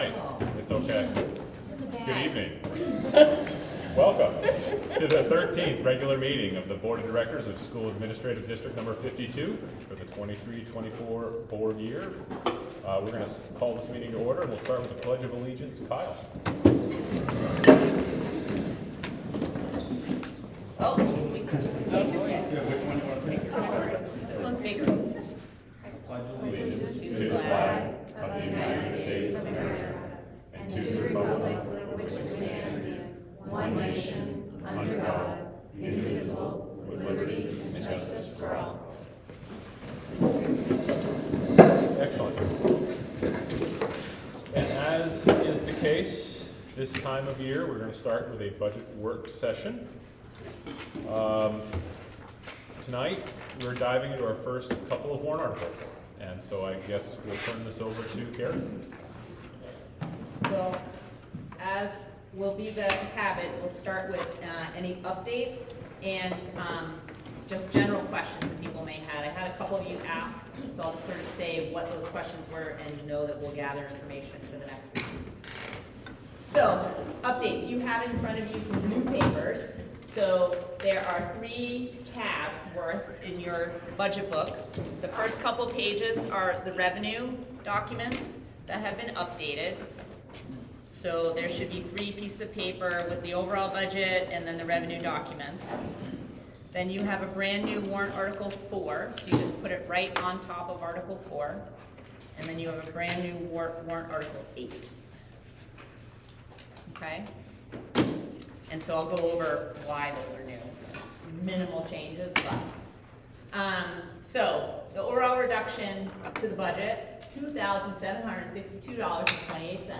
tonight. It's okay. Good evening. Welcome to the 13th regular meeting of the Board of Directors of School Administrative District number 52 for the 23-24 board year. We're going to call this meeting to order, and we'll start with the Pledge of Allegiance. Kyle. Oh, which one do you want to take? This one's bigger. Pledge allegiance to the flag of the United States of America and to the republic for which it stands, one nation, under God, indivisible, with liberty and justice for all. Excellent. And as is the case this time of year, we're going to start with a budget work session. Tonight, we're diving into our first couple of warrant articles. And so I guess we'll turn this over to Karen. So, as will be the habit, we'll start with any updates and just general questions that people may have. I had a couple of you ask, so I'll just sort of say what those questions were and know that we'll gather information for the next time. So, updates. You have in front of you some new papers. So there are 3 tabs worth in your budget book. The first couple pages are the revenue documents that have been updated. So there should be 3 pieces of paper with the overall budget and then the revenue documents. Then you have a brand new warrant article 4, so you just put it right on top of article 4. And then you have a brand new warrant article 8. Okay? And so I'll go over why those are new. Minimal changes, but. So the overall reduction to the budget, $2,762.28.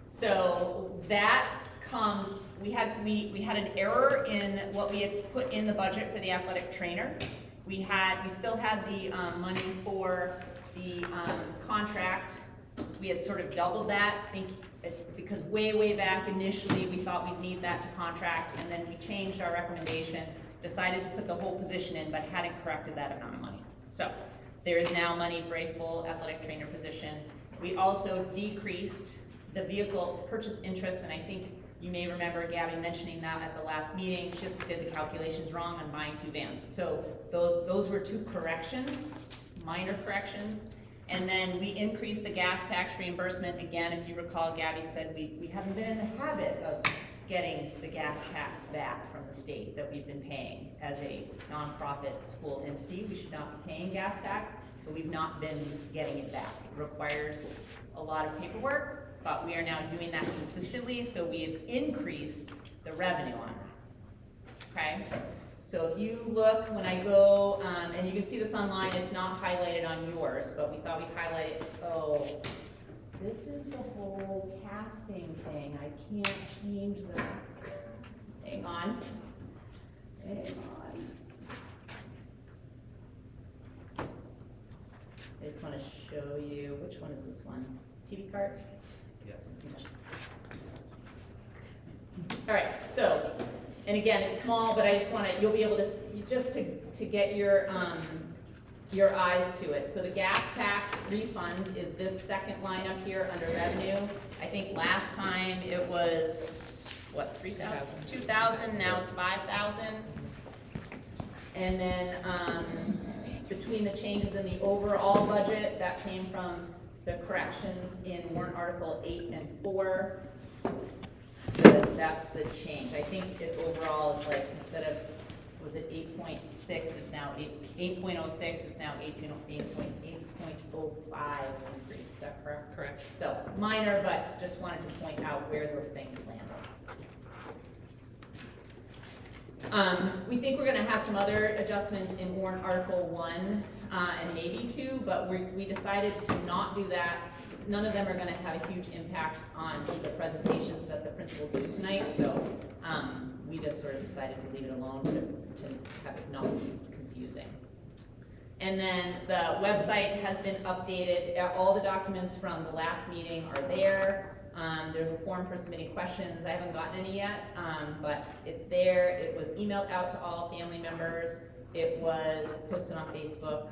So that comes, we had an error in what we had put in the budget for the athletic trainer. We still had the money for the contract. We had sort of doubled that, because way back initially we thought we'd need that to contract, and then we changed our recommendation, decided to put the whole position in, but hadn't corrected that amount of money. So there is now money for a full athletic trainer position. We also decreased the vehicle purchase interest, and I think you may remember Gabby mentioning that at the last meeting. She just did the calculations wrong on buying 2 vans. So those were 2 corrections, minor corrections. And then we increased the gas tax reimbursement. Again, if you recall, Gabby said we haven't been in the habit of getting the gas tax back from the state that we've been paying as a nonprofit school entity. We should not be paying gas tax, but we've not been getting it back. It requires a lot of paperwork, but we are now doing that consistently, so we've increased the revenue on that. Okay? So if you look, when I go, and you can see this online, it's not highlighted on yours, but we thought we'd highlight it. Oh, this is the whole casting thing. I can't change the, hang on. I just want to show you, which one is this one? TV cart? Yes. All right, so, and again, it's small, but I just want to, you'll be able to see, just to get your eyes to it. So the gas tax refund is this second line up here under revenue. I think last time it was, what, 3,000? 2,000, now it's 5,000. And then between the changes in the overall budget, that came from the corrections in warrant article 8 and 4. So that's the change. I think it overall is like, instead of, was it 8.6, it's now 8.06, it's now 8.05 increase. Is that correct? Correct. So minor, but just wanted to point out where those things landed. We think we're going to have some other adjustments in warrant article 1 and maybe 2, but we decided to not do that. None of them are going to have a huge impact on the presentations that the principals do tonight, so we just sort of decided to leave it alone to have it not be confusing. And then the website has been updated. All the documents from the last meeting are there. There's a form for submitting questions. I haven't gotten any yet, but it's there. It was emailed out to all family members. It was posted on Facebook.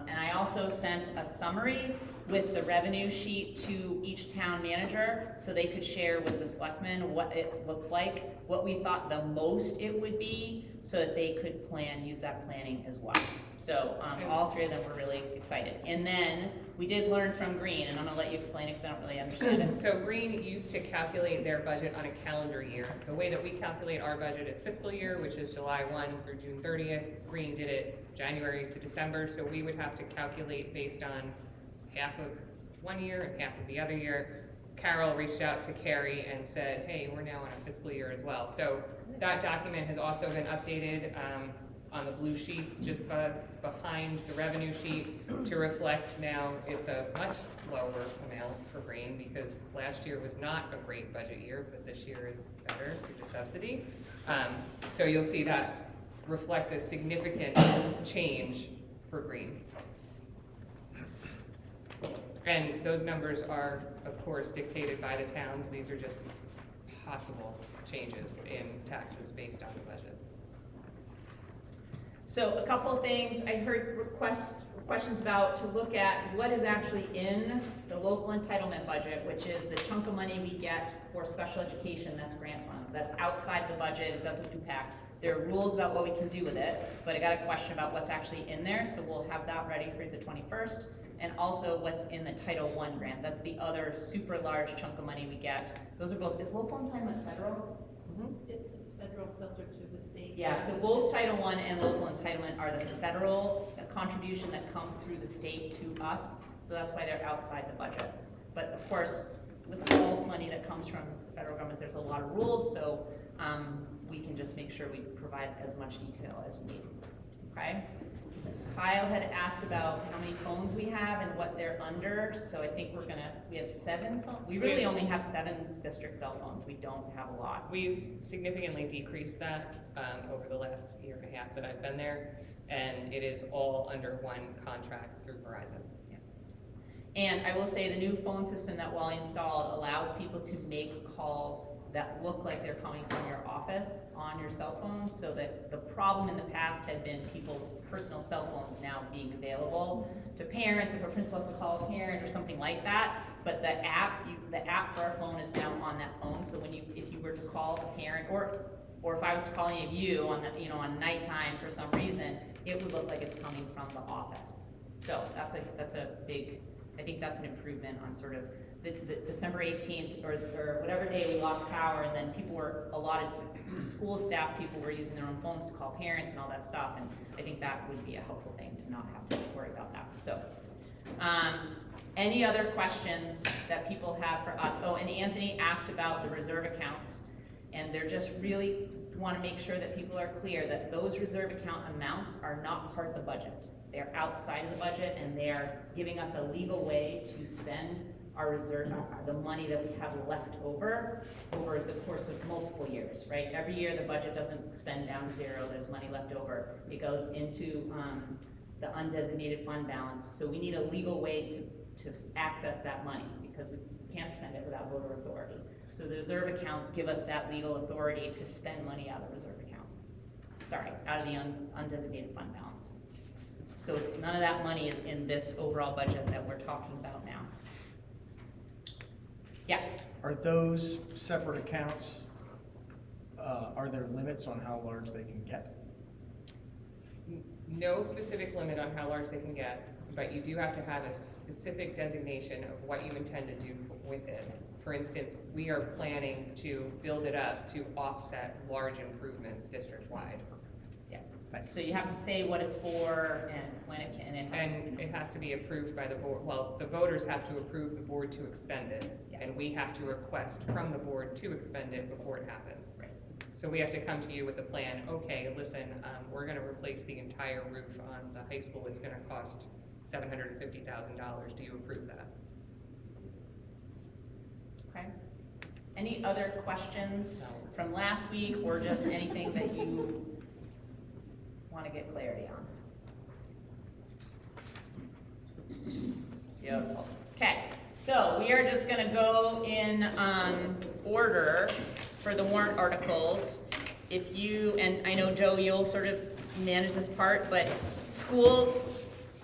And I also sent a summary with the revenue sheet to each town manager, so they could share with the selectmen what it looked like, what we thought the most it would be, so that they could use that planning as well. So, all three of them were really excited. And then, we did learn from Green, and I'm gonna let you explain it, because I don't really understand it. So Green used to calculate their budget on a calendar year. The way that we calculate our budget is fiscal year, which is July 1 through June 30th. Green did it January to December, so we would have to calculate based on half of one year and half of the other year. Carol reached out to Carrie and said, hey, we're now on a fiscal year as well. So that document has also been updated on the blue sheets just behind the revenue sheet to reflect now it's a much lower amount for Green, because last year was not a great budget year, but this year is better due to subsidy. So you'll see that reflect a significant change for Green. And those numbers are, of course, dictated by the towns. These are just possible changes in taxes based on the budget. So a couple of things, I heard questions about to look at what is actually in the local entitlement budget, which is the chunk of money we get for special education, that's grant funds. That's outside the budget, it doesn't impact. There are rules about what we can do with it, but I got a question about what's actually in there, so we'll have that ready for the 21st. And also what's in the Title I grant, that's the other super large chunk of money we get. Those are both, is local entitlement federal? It's federal filtered to the state. Yeah, so both Title I and local entitlement are the federal contribution that comes through the state to us, so that's why they're outside the budget. But of course, with all money that comes from the federal government, there's a lot of rules, so we can just make sure we provide as much detail as we need, okay? Kyle had asked about how many phones we have and what they're under, so I think we have 7 phones. We really only have 7 district cell phones, we don't have a lot. We've significantly decreased that over the last year and a half that I've been there, and it is all under one contract through Verizon. Yeah. And I will say the new phone system that Wally installed allows people to make calls that look like they're coming from your office on your cell phone, so that the problem in the past had been people's personal cell phones now being available to parents, if a principal has to call a parent or something like that. But the app for our phone is now on that phone, so if you were to call a parent, or if I was to call any of you on nighttime for some reason, it would look like it's coming from the office. So that's a big, I think that's an improvement on sort of the December 18th or whatever day we lost power, and then a lot of school staff people were using their own phones to call parents and all that stuff, and I think that would be a helpful thing to not have to worry about that. So, any other questions that people have for us? Oh, and Anthony asked about the reserve accounts, and they're just really want to make sure that people are clear that those reserve account amounts are not part of the budget. They're outside of the budget, and they are giving us a legal way to spend our reserve, the money that we have left over the course of multiple years, right? Every year the budget doesn't spend down to zero, there's money left over. It goes into the undesignated fund balance. So we need a legal way to access that money, because we can't spend it without voter authority. So the reserve accounts give us that legal authority to spend money out of the reserve account. Sorry, out of the undesignated fund balance. So none of that money is in this overall budget that we're talking about now. Yeah. Are those separate accounts, are there limits on how large they can get? No specific limit on how large they can get, but you do have to have a specific designation of what you intend to do with it. For instance, we are planning to build it up to offset large improvements district-wide. Yeah. So you have to say what it's for and when it can. And it has to be approved by the board. Well, the voters have to approve the board to expend it, Yeah. and we have to request from the board to expend it before it happens. Right. So we have to come to you with a plan. Okay, listen, we're going to replace the entire roof on the high school. It's going to cost $750,000. Do you approve that? Okay. Any other questions from last week, or just anything that you want to get clarity on? Beautiful. Okay, so we are just going to go in order for the warrant articles. If you, and I know Joe, you'll sort of manage this part, but schools,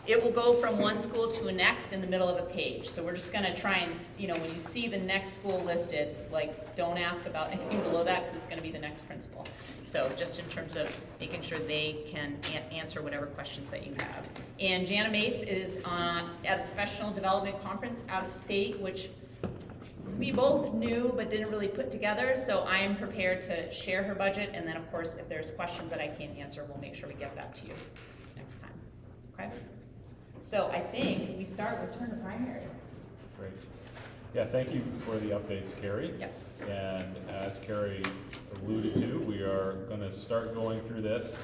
it will go from one school to a next in the middle of a page. So we're just gonna try and, when you see the next school listed, like, don't ask about anything below that, because it's gonna be the next principal. So just in terms of making sure they can answer whatever questions that you have. And Jana Mates is at a professional development conference out of state, which we both knew but didn't really put together, so I am prepared to share her budget, and then of course, if there's questions that I can't answer, we'll make sure we get that to you next time, okay? So I think we start with Turner Primary. Great. Yeah, thank you for the updates, Carrie. Yep. And as Carrie alluded to, we are gonna start going through this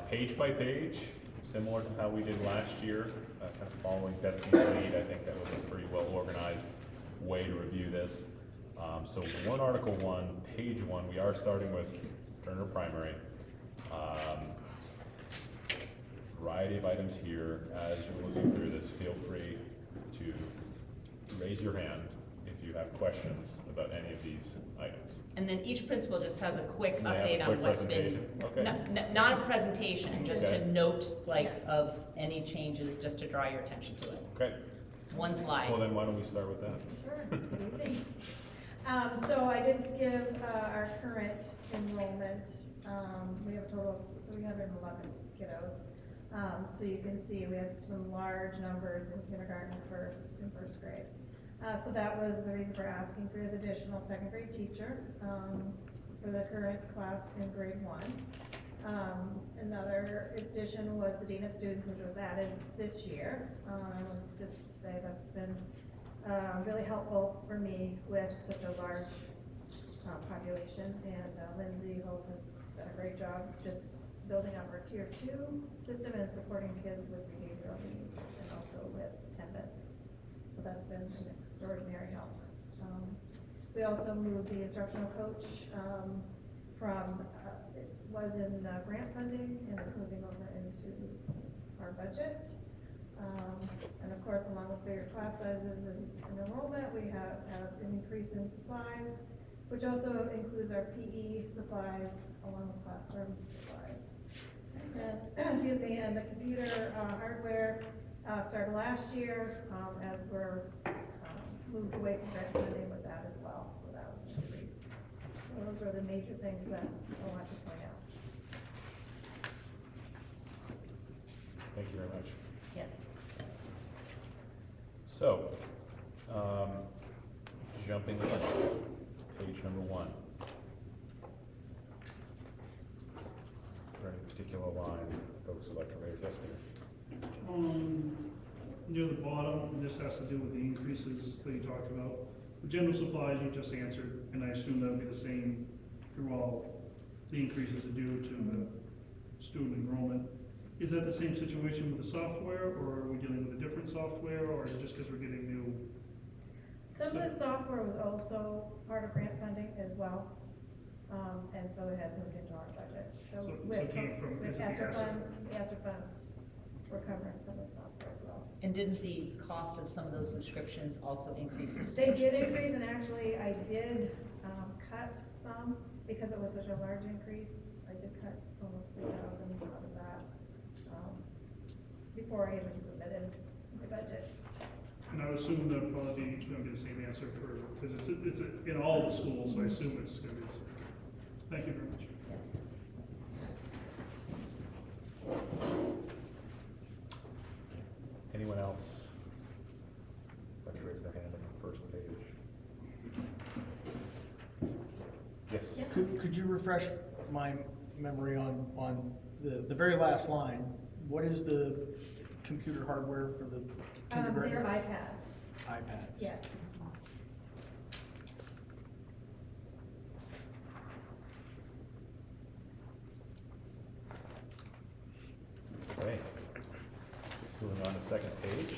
page by page, similar to how we did last year, kind of following Betsy's lead. I think that was a pretty well organized way to review this. So warrant article 1, page 1, we are starting with Turner Primary. Variety of items here. As you're looking through this, feel free to raise your hand if you have questions about any of these items. And then each principal just has a quick They have a update quick on what's been, presentation. Okay. not a presentation, just Okay. to note, like, Yes. of any changes, just to draw your attention to it. Okay, One slide. well then why don't we start with that? Sure, good evening. So I did give our current enrollment, we have a total of 311 kiddos. So you can see we have some large numbers in kindergarten and first grade. So that was the reason for asking for the additional second grade teacher for the current class in grade 1. Another addition was the Dean of Students, which was added this year. I want to just say that's been really helpful for me with such a large population. And Lindsay Holtz has done a great job just building up our tier 2 system and supporting kids with behavioral needs and also with attendance. So that's been an extraordinary help. We also moved the instructional coach from, it was in grant funding and it's moving over into our budget. And of course, along with bigger class sizes and enrollment, we have an increase in supplies, which also includes our PE supplies along with classroom supplies. And, excuse me, and the computer hardware started last year as we're moved away from grant funding with that as well. So that was an increase. So those are the major things that I want to point out. Thank you very much. Yes. So, jumping in, page number 1. Are there any particular lines that folks would like to raise? Yes, Peter? Near the bottom, this has to do with the increases that you talked about. The general supplies you just answered, and I assume that'll be the same through all the increases are due to the student enrollment. Is that the same situation with the software, or are we dealing with a different software, or is it just because we're getting new? Some of the software was also part of grant funding as well, and so it has moved into our budget. So it came from, with is it the ESSER ESSER? funds, we're covering some of the software as well. And didn't the cost of some of those subscriptions also increase They substantially? did increase, and actually I did cut some because it was such a large increase. I did cut almost 3,000 out of that before I even submitted the budget. And I would assume that probably it's gonna be the same answer for, because it's in all the schools, so I assume it's gonna be the same. Thank you very much. Yes. Anyone else? Like to raise their hand on the first page. Yes? Yes. Could you refresh my memory on the very last line? What is the computer hardware for the kindergarten? They're iPads. iPads. Yes. Okay. Moving on to the second page.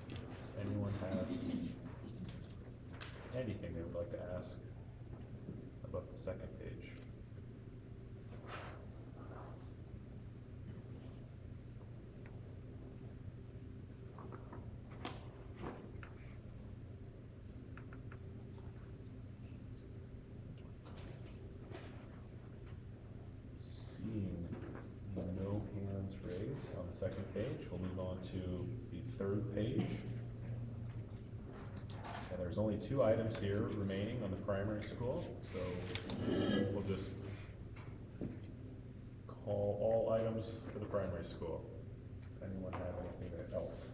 Does anyone have anything they would like to ask about the second page? Seeing no hands second page. We'll move on to the third page. And there's only 2 items here remaining on the primary school, so we'll just call all items for the primary school. Does anyone have anything else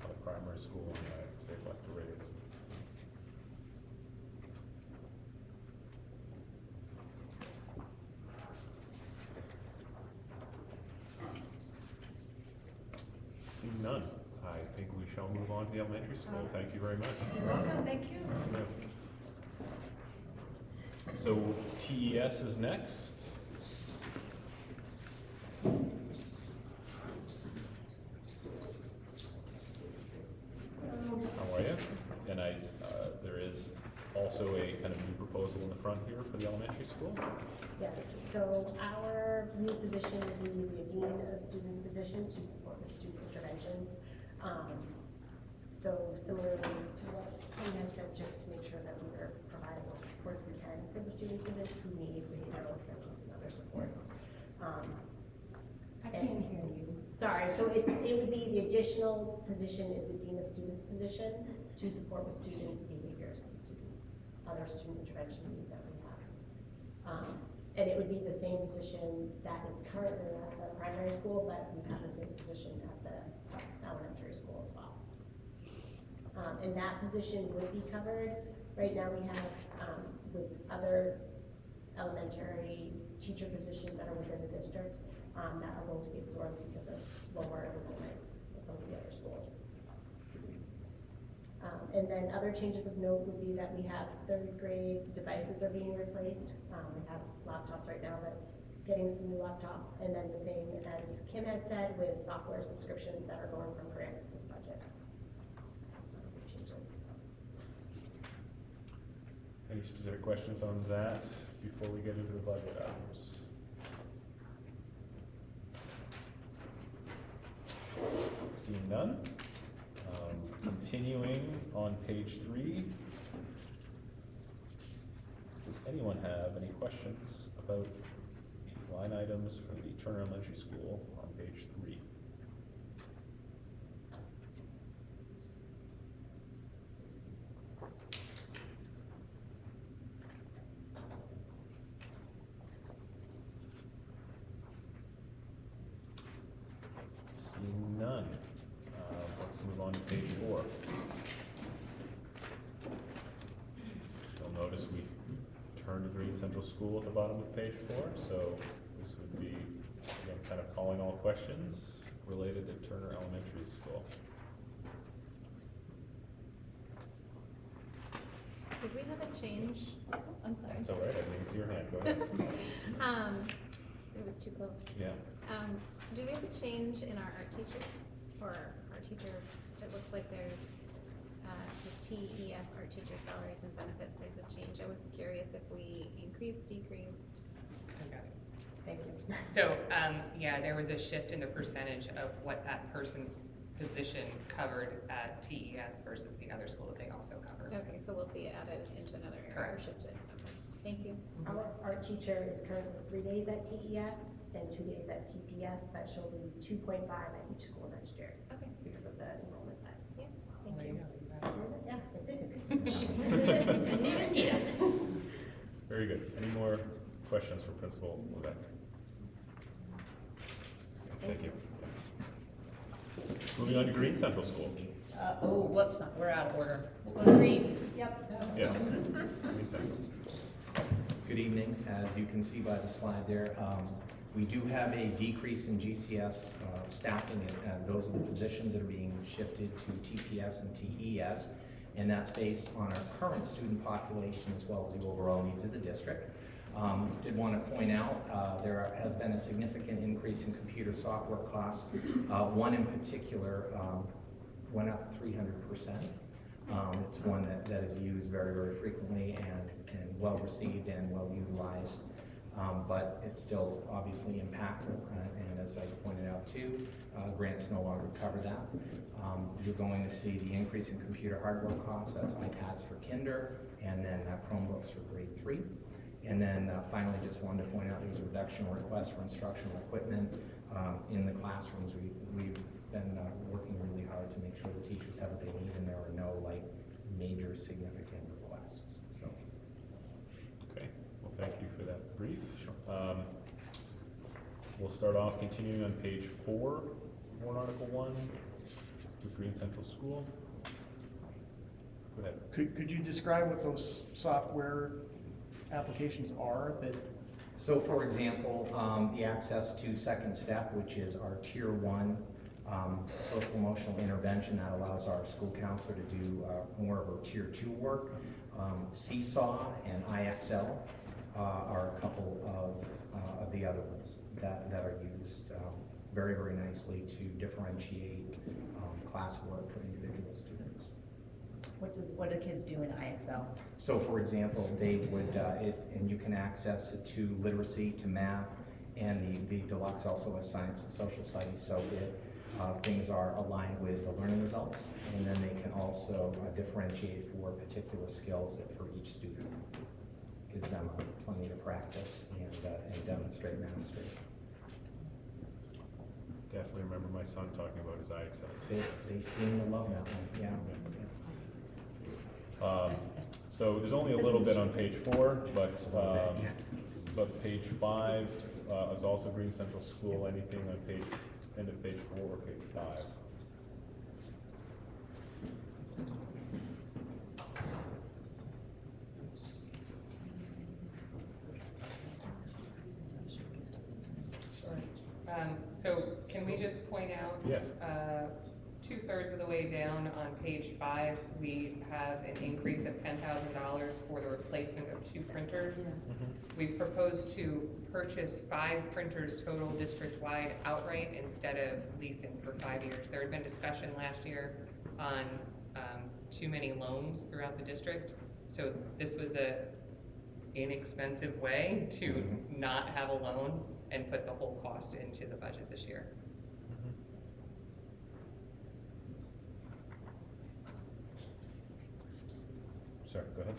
on the primary school that they'd like to raise? Seeing none, I think we shall move on to the elementary school. Thank you very much. You're welcome, thank you. Yes. So TES is next. How are you? And there is also a kind of new proposal in the front here for the elementary school. Yes, so our new position would be the Dean of Students position to support with student interventions. So similarly to what Ken had said, just to make sure that we are providing all the supports we can for the students who need behavioral interventions and other supports. I can't hear you. Sorry, so it would be the additional position is the Dean of Students position to support with student behaviors and other student intervention needs that we have. And it would be the same position that is currently at the primary school, but we have the same position at the elementary school as well. And that position would be covered. Right now we have, with other elementary teacher positions that are within the district, that are going to be absorbed because of lower enrollment with some of the other schools. And then other changes of note would be that we have 3rd grade devices are being replaced. We have laptops right now, but getting some new laptops. And then the same as Kim had said with software subscriptions that are going from grants to the budget. Changes. Any specific questions on that before we get into the budget items? Seeing none. Continuing on page 3. Does anyone have any questions about the line items for the Turner Elementary School on page 3? Seeing none. Let's move on to page 4. You'll notice we turned to Green Central School at the bottom of page 4, so this would be, again, kind of calling all questions related to Turner Elementary School. Did we have a change? I'm sorry. It's all right, I think it's your hand, go ahead. It was too close. Yeah. Did we have a change in our art teacher? Or our teacher, it looks like there's, this TES art teacher salaries and benefits, there's a change. I was curious if we increased, decreased. I got it. Thank you. So, yeah, there was a shift in the percentage of what that person's position covered at TES versus the other school that they also covered. Okay, so we'll see it added into another area or Correct. shifted. Okay, thank you. Our art teacher is currently 3 days at TES and 2 days at TPS, but she'll be 2.5 at each school next year Okay, because of the enrollment size. yeah, Well, thank there you. go, you got it. Yeah, it did. Didn't even need us. Very good. Any more questions for Principal Levesque? Thank you. Moving on to Green Central School. Whoops, we're out of order. We'll go to green. Yep. Yes, Green Central. Good evening. As you can see by the slide there, we do have a decrease in GCS staffing, and those are the positions that are being shifted to TPS and TES, and that's based on our current student population as well as the overall needs of the district. Did want to point out there has been a significant increase in computer software costs. One in particular went up 300%. It's one that is used very, very frequently and well received and well utilized, but it's still obviously impactful. And as I pointed out too, grants no longer cover that. You're going to see the increase in computer hardware costs. That's iPads for kinder, and then Chromebooks for grade 3. And then finally, just wanted to point out there's a reduction request for instructional equipment in the classrooms. We've been working really hard to make sure the teachers have what they need, and there are no like major significant requests. So, Okay, well, thank you for that brief. Sure. We'll start off continuing on page 4, Warrant Article 1, with Green Central School. Go ahead. Could you describe what those software applications are that? So for example, the access to Second Step, which is our Tier 1 social emotional intervention that allows our school counselor to do more of our Tier 2 work. Seesaw and IXL are a couple of the other ones that are used very, very nicely to differentiate classwork for individual students. What do kids do in IXL? So for example, they would, and you can access it to literacy, to math, and the deluxe also has science and social studies, so things are aligned with the learning results, and then they can also differentiate for particular skills that for each student. Gives them plenty to practice and demonstrate mastery. Definitely remember my son talking about his IXLs. They seem to love that one, yeah. So there's only a little bit on page 4, but page 5 is also Green Central School. Anything on end of page 4 or page 5? So can we just point out? Yes. 2/3 of the way down on page 5, we have an increase of $10,000 for the replacement of 2 printers. We've proposed to purchase 5 printers total district-wide outright instead of leasing for 5 years. There had been discussion last year on too many loans throughout the district, so this was a inexpensive way to not have a loan and put the whole cost into the budget this year. Sorry, go ahead.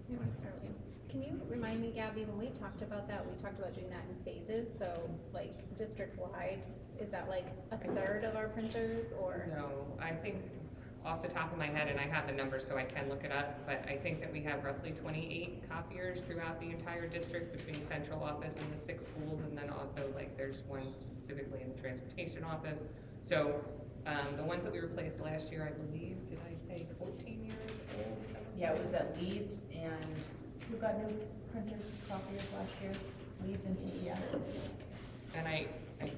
You want to start with you? Can you remind me, Gabby, when we talked about that, we talked about doing that in phases, so like district-wide, is that like a third of our printers, or? No, I think off the top of my head, and I have the numbers so I can look it up, but I think that we have roughly 28 copiers throughout the entire district between the central office and the 6 schools, and then also like there's one specifically in the transportation office. So the ones that we replaced last year, I believe, did I say 14 years old? Yeah, it was at Leeds, and who got new printers, copiers last year? Leeds and TES. And I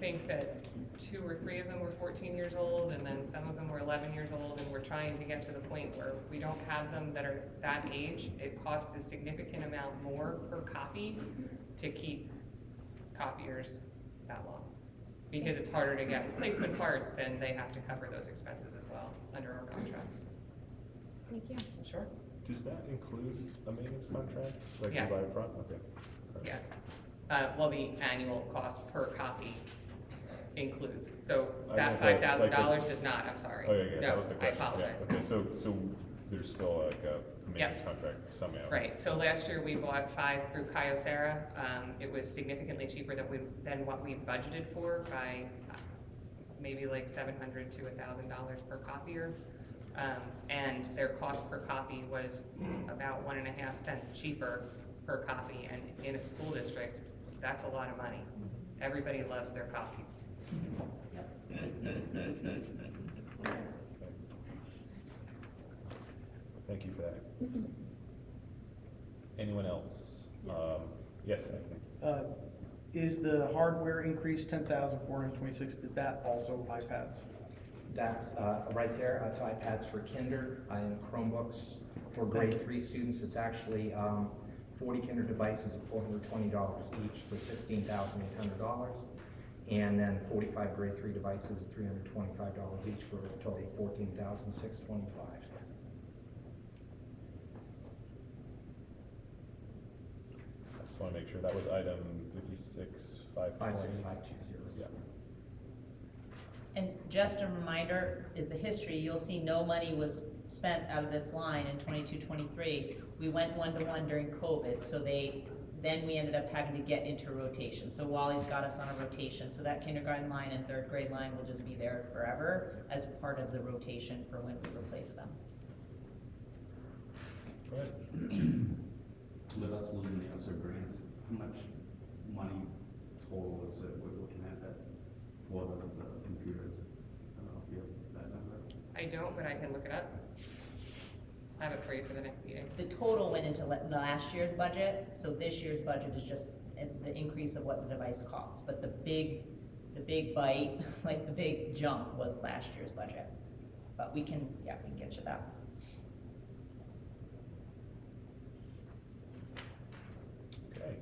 think that 2 or 3 of them were 14 years old, and then some of them were 11 years old, and we're trying to get to the point where we don't have them that are that age. It costs a significant amount more per copy to keep copiers that long, because it's harder to get replacement parts, and they have to cover those expenses as well under our contracts. Thank you. Sure. Does that include a maintenance contract? Like Yes. you buy up front? Okay. Yeah. Well, the annual cost per copy includes, so that I meant $5,000 does not, I'm sorry. Oh, yeah, that was the No, I question. Yeah, apologize. okay, so there's still like a maintenance contract somehow. Right, so last year we bought 5 through Kyocera. It was significantly cheaper than what we budgeted for by maybe like $700 to $1,000 per copier. And their cost per copy was about 1.5 cents cheaper per copy, and in a school district, that's a lot of money. Everybody loves their copies. Thank you for that. Anyone else? Yes, Anthony. Is the hardware increase 10,426, is that also iPads? That's right there, that's iPads for Kinder and Chromebooks for grade 3 students. It's actually 40 Kinder devices of $420 each for $16,800. And then 45 grade 3 devices of $325 each for a total of $14,625. I just want to make sure that was item 56520. 56520. Yeah. And just a reminder, is the history, you'll see no money was spent out of this line in 22-23. We went 1-to-1 during COVID, so they then we ended up having to get into rotation. So Wally's got us on a rotation, so that kindergarten line and third grade line will just be there forever as part of the rotation for when we replace them. Go ahead. With us losing the ESSER grants, how much money total is it we're looking at that for the computers? I don't know if you have that number. I don't, but I can look it up. I have it for you for the next meeting. The total went into last year's budget, so this year's budget is just the increase of what the device costs. But the big bite, like the big jump was last year's budget. But we can get you that. Okay.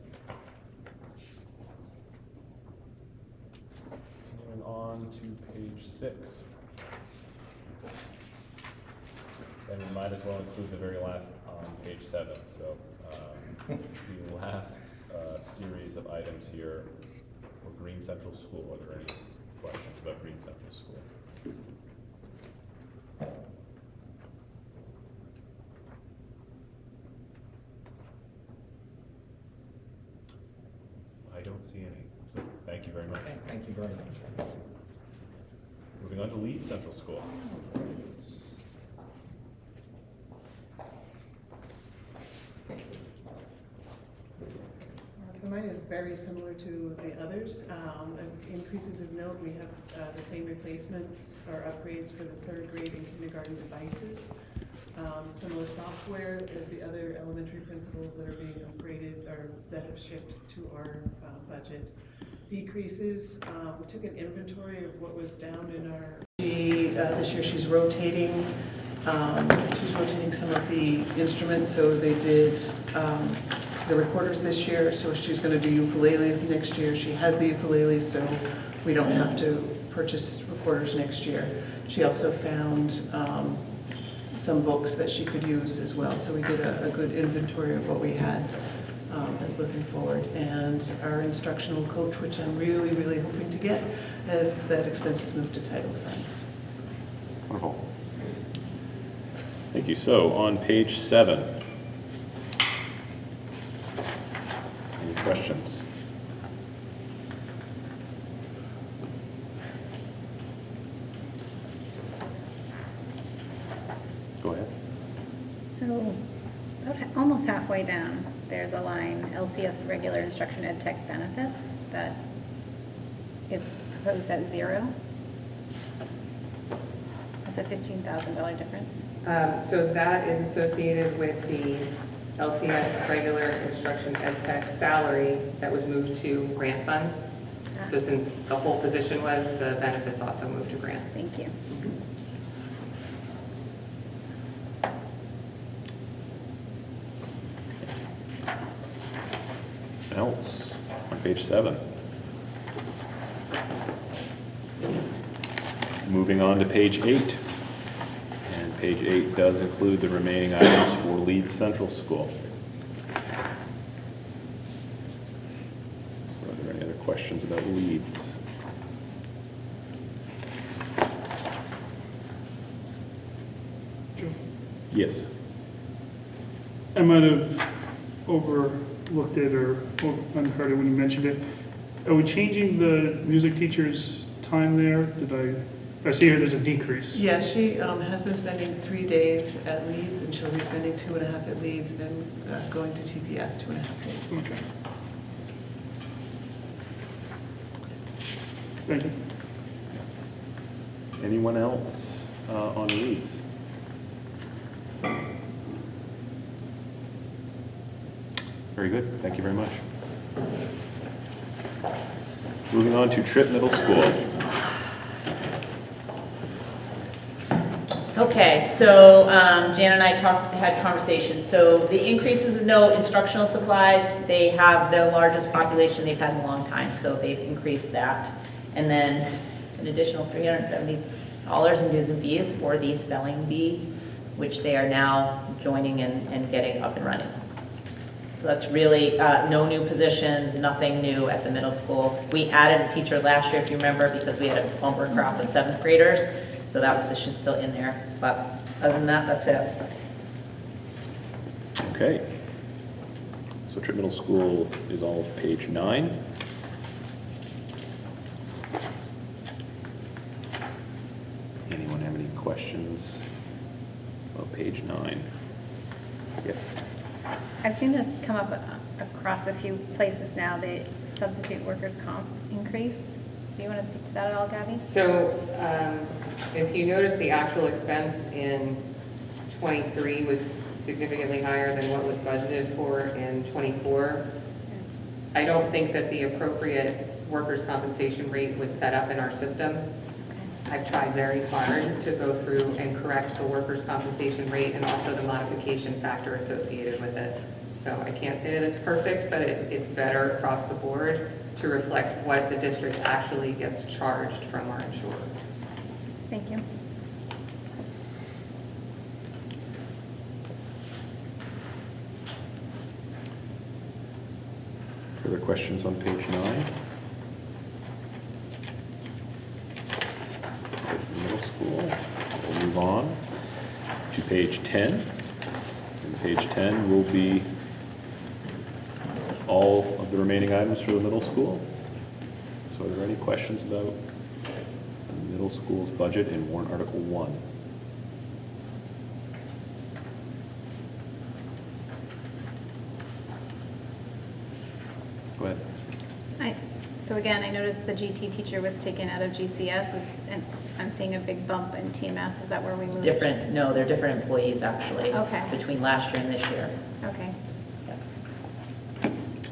Continuing on to page 6. And we might as well include the very last on page 7. So the last series of items here for Green Central School. Are there any questions about Green Central School? I don't see any. So thank you very much. Okay, thank you very much. Moving on to Lead Central School. So mine is very similar to the others. Increases of note, we have the same replacements or upgrades for the third grade and kindergarten devices. Similar software as the other elementary principals that are being upgraded or that have shipped to our budget. Decreases, we took an inventory of what was down in our. This year she's rotating. She's rotating some of the instruments, so they did the recorders this year, so she's going to do ukuleles next year. She has the ukulele, so we don't have to purchase recorders next year. She also found some books that she could use as well, so we did a good inventory of what we had as looking forward. And our instructional coach, which I'm really, really hoping to get, as that expenses moved to title funds. Wonderful. Thank you. So on page 7, any questions? Go ahead. So, almost halfway down, there's a line, LCS regular instruction ed tech benefits, that is proposed at 0. That's a $15,000 difference. So that is associated with the LCS regular instruction ed tech salary that was moved to grant funds. So since the whole position was, the benefits also moved to grant. Thank you. Else on page 7. Moving on to page 8. And page 8 does include the remaining items for Leeds Central School. Are there any other questions about Leeds? Yes. I might have overlooked it or unheard it when you mentioned it. Are we changing the music teacher's time there? I see here there's a decrease. Yeah, she has been spending 3 days at Leeds, and she'll be spending 2.5 at Leeds and going to TPS 2.5 days. Okay. Thank you. Anyone else on Leeds? Very good. Thank you very much. Moving on to Tripp Middle School. Okay, so Jan and I had conversations. So the increases of note, instructional supplies, they have their largest population they've had in a long time, so they've increased that. And then an additional $370 in dues and fees for the spelling bee, which they are now joining and getting up and running. So that's really no new positions, nothing new at the middle school. We added a teacher last year, if you remember, because we had a bumper crop of 7th graders. So that position's still in there. But other than that, that's it. Okay. So Tripp Middle School is all of page 9. Anyone have any questions about page 9? Yep. I've seen this come up across a few places now, the substitute workers' comp increase. Do you want to speak to that at all, Gabby? So, if you notice, the actual expense in '23 was significantly higher than what was budgeted for in '24. I don't think that the appropriate workers' compensation rate was set up in our system. I've tried very hard to go through and correct the workers' compensation rate and also the modification factor associated with it. So I can't say that it's perfect, but it's better across the board to reflect what the district actually gets charged from our insurer. Thank you. Further questions on page 9? Middle school. We'll move on to page 10. And page 10 will be all of the remaining items for the middle school. So are there any questions about the middle school's budget in warrant article 1? Go ahead. So again, I noticed the GT teacher was taken out of GCS, and I'm seeing a big bump in TMS. Is that where we moved? Different, no, they're different employees, actually. Okay. Between last year and this year. Okay,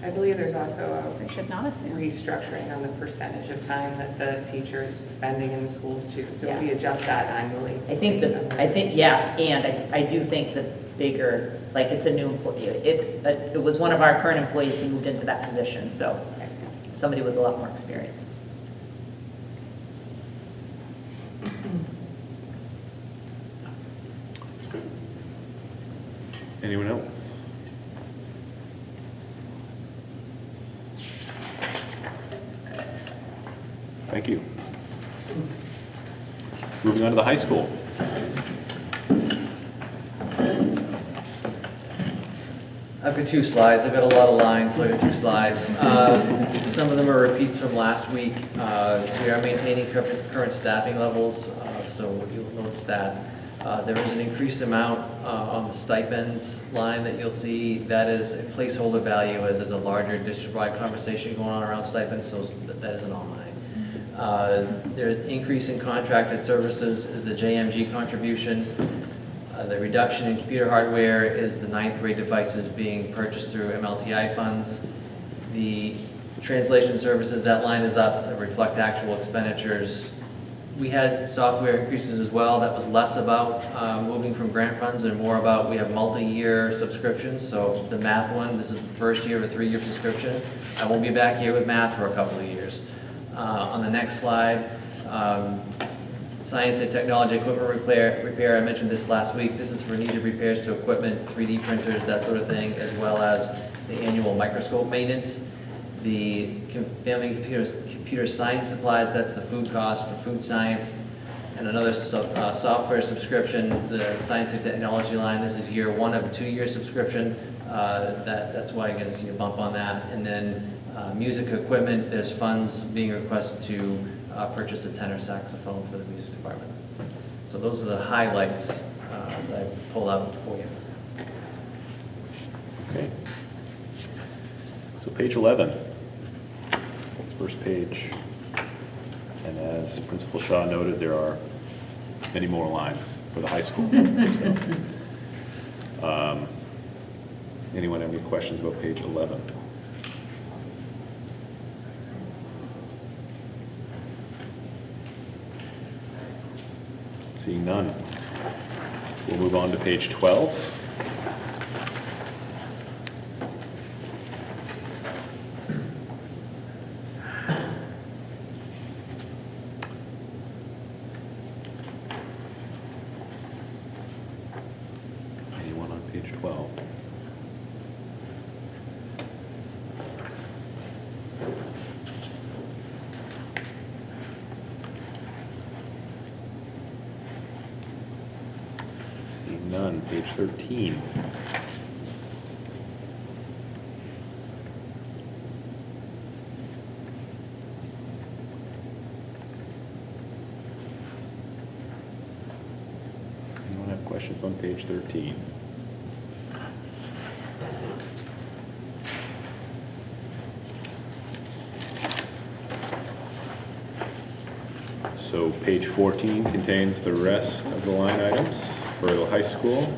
I believe there's also so I should not a assume. restructuring on the percentage of time that the teacher is spending in the schools too. So if Yeah. we adjust that annually. I think based that, on I where think, it's- yes, and I do think the bigger, like, it's a new employee. It was one of our current employees who moved into that position, so somebody with a lot more experience. Anyone else? Thank you. Moving on to the high school. I've got 2 slides. I've got a lot of lines, so I've got 2 slides. Some of them are repeats from last week. We are maintaining current staffing levels, so you'll notice that. There is an increased amount on the stipends line that you'll see. That is a placeholder value, as there's a larger district-wide conversation going on around stipends, so that isn't on mine. There's increase in contracted services is the JMG contribution. The reduction in computer hardware is the 9th grade devices being purchased through MLTI funds. The translation services, that line is up to reflect actual expenditures. We had software increases as well. That was less about moving from grant funds and more about, we have multi-year subscriptions. So the math one, this is the first year of a 3-year subscription. I won't be back here with math for a couple of years. On the next slide, science and technology equipment repair, I mentioned this last week. This is for needed repairs to equipment, 3D printers, that sort of thing, as well as the annual microscope maintenance. The family computer science supplies, that's the food cost for food science. And another software subscription, the science and technology line, this is year 1 of a 2-year subscription. That's why you're gonna see a bump on that. And then music equipment, there's funds being requested to purchase a tenor saxophone for the music department. So those are the highlights that I pulled out for you. Okay. So page 11. That's first page. And as Principal Shaw noted, there are many more lines for the high school. So, anyone have any questions about page 11? Seeing none. We'll move on to page 12. Anyone on page 12? Seeing none, page 13. questions on page 13? So page 14 contains the rest of the line items for the high school.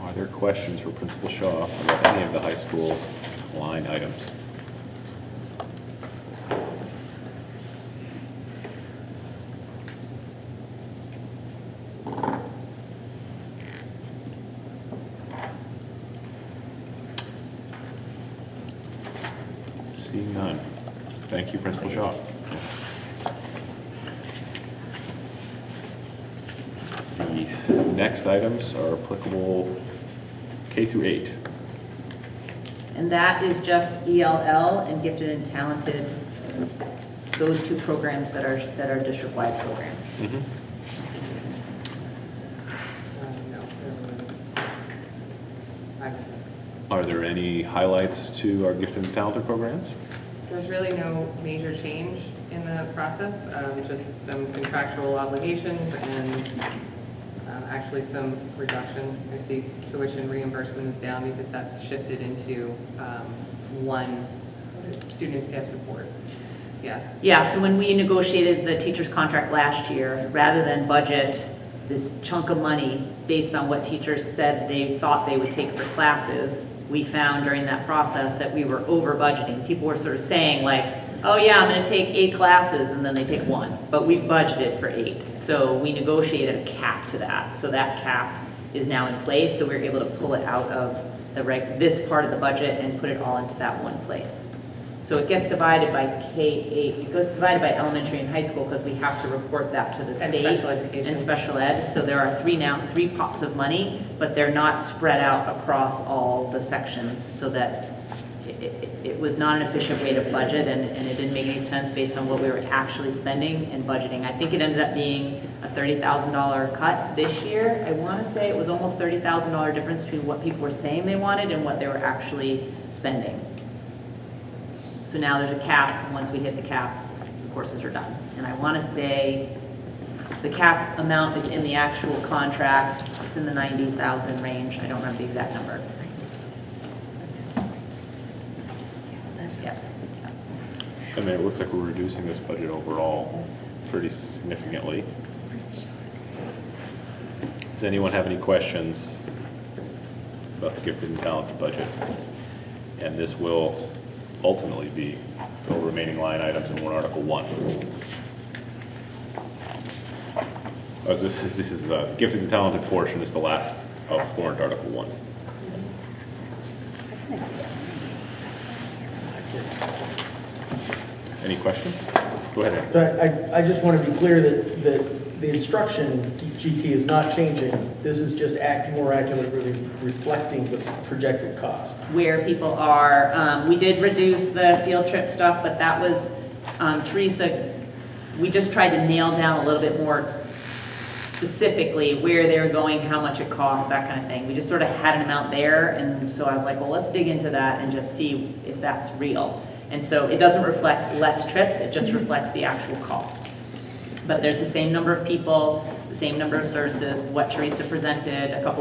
Are there questions for Principal Shaw about any of the high school line items? Seeing none. Thank you, Principal Shaw. The next items are applicable K through 8. And that is just ELL and gifted and talented, those two programs that are district-wide programs. Mm-hmm. Are there any highlights to our gifted and talented programs? There's really no major change in the process, just some contractual obligations and actually some reduction. I see tuition reimbursement is down because that's shifted into one student staff support. Yeah. Yeah, so when we negotiated the teacher's contract last year, rather than budget this chunk of money based on what teachers said they thought they would take for classes, we found during that process that we were over budgeting. People were sort of saying like, oh yeah, I'm gonna take 8 classes, and then they take 1, but we've budgeted for 8. So we negotiated a cap to that. So that cap is now in place, so we're able to pull it out of this part of the budget and put it all into that one place. So it gets divided by K-8, it goes divided by elementary and high school because we have to report that to the And state. special education. And special ed. So there are 3 pots of money, but they're not spread out across all the sections so that it was not an efficient way to budget, and it didn't make any sense based on what we were actually spending and budgeting. I think it ended up being a $30,000 cut this year. I want to say it was almost $30,000 difference between what people were saying they wanted and what they were actually spending. So now there's a cap, and once we hit the cap, the courses are done. And I want to say the cap amount is in the actual contract. It's in the 90,000 range. I don't remember the exact number. Yeah. I mean, it looks like we're reducing this budget overall pretty significantly. Does anyone have any questions about the gifted and talented budget? And this will ultimately be the remaining line items in warrant Article 1. Oh, this is the gifted and talented portion is the last of warrant Article 1. Any questions? Go ahead, Andy. So I just want to be clear that the instruction GT is not changing. This is just more accurately reflecting the projected cost. Where people are, we did reduce the field trip stuff, but that was, Teresa, we just tried to nail down a little bit more specifically where they're going, how much it costs, that kind of thing. We just sort of had an amount there, and so I was like, well, let's dig into that and just see if that's real. And so it doesn't reflect less trips, it just reflects the actual cost. But there's the same number of people, the same number of services, what Teresa presented a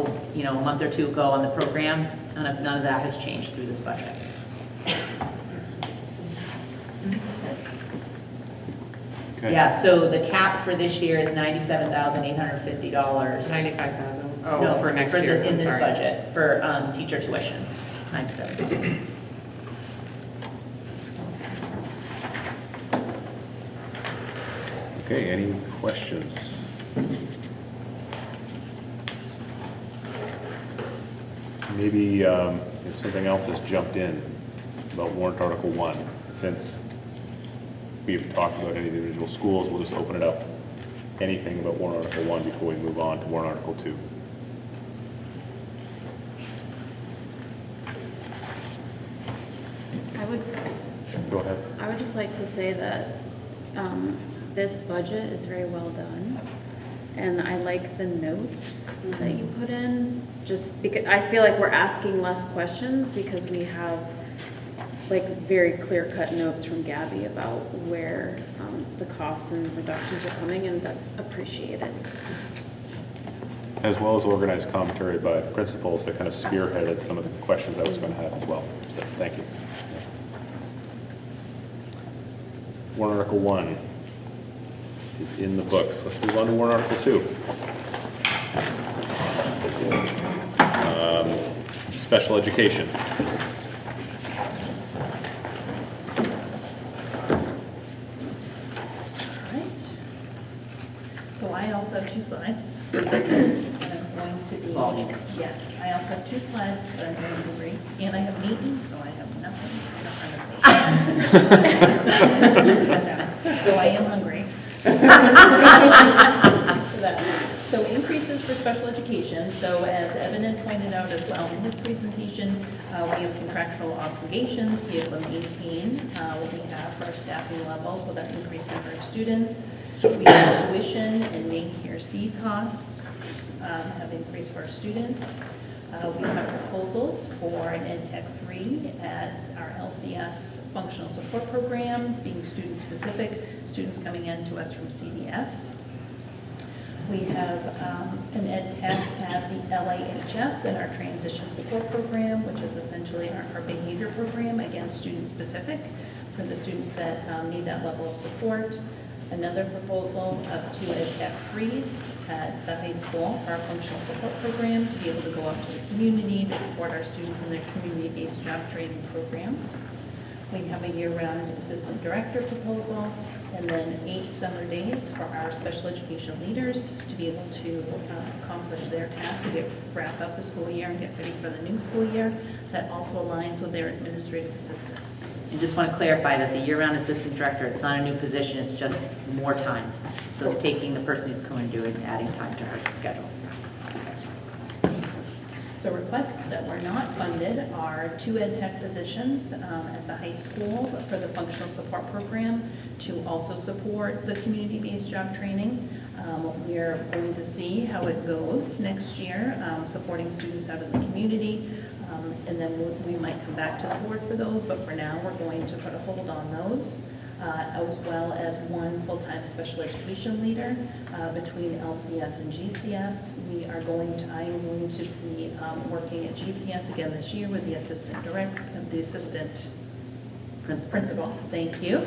month or 2 ago on the program, none of that has changed through this budget. Okay. Yeah, so the cap for this year is $97,850. 95,000. Oh, No, for next year. In I'm this sorry. budget, for teacher tuition, times 7. Okay, any questions? Maybe if something else has jumped in about warrant Article 1, since we've talked about any individual schools, we'll just open it up. Anything about warrant Article 1 before we move on to warrant Article 2? Go ahead. I would just like to say that this budget is very well done, and I like the notes that you put in, just because I feel like we're asking less questions because we have like very clear-cut notes from Gabby about where the costs and reductions are coming, and that's appreciated. As well as organized commentary by principals that kind of spearheaded some of the questions I was going to have as well. So, thank you. Warrant Article 1 is in the books. Let's move on to Warrant Article 2. Special education. Right. So I also have 2 slides. And I'm going to be, yes, I also have 2 slides that I'm going to be brief. And I have an eaten, so I have nothing in front of me. So I am hungry. So increases for special education. So as Evan pointed out as well in his presentation, we have contractual obligations to be able to maintain what we have for our staffing levels with that increased number of students. We have tuition and main care seed costs have increased for our students. We have proposals for an Ed Tech 3 at our LCS functional support program, being student specific, students coming in to us from CDS. We have an Ed Tech at the LAHS and our transition support program, which is essentially our behavior program, again, student specific for the students that need that level of support. Another proposal of 2 Ed Tech 3s at the high school for our functional support program to be able to go out to the community to support our students in their community-based job training program. We have a year-round assistant director proposal, and then 8 summer days for our special education leaders to be able to accomplish their tasks, to wrap up the school year and get ready for the new school year. That also aligns with their administrative assistants. And just want to clarify that the year-round assistant director, it's not a new position, it's just more time. So it's taking the person who's coming to do it and adding time to her schedule. So requests that were not funded are 2 Ed Tech positions at the high school for the functional support program to also support the community-based job training. We are going to see how it goes next year, supporting students out in the community. And then we might come back to the board for those, but for now, we're going to put a hold on those, as well as 1 full-time special education leader between LCS and GCS. I am going to be working at GCS again this year with the assistant principal. Thank you.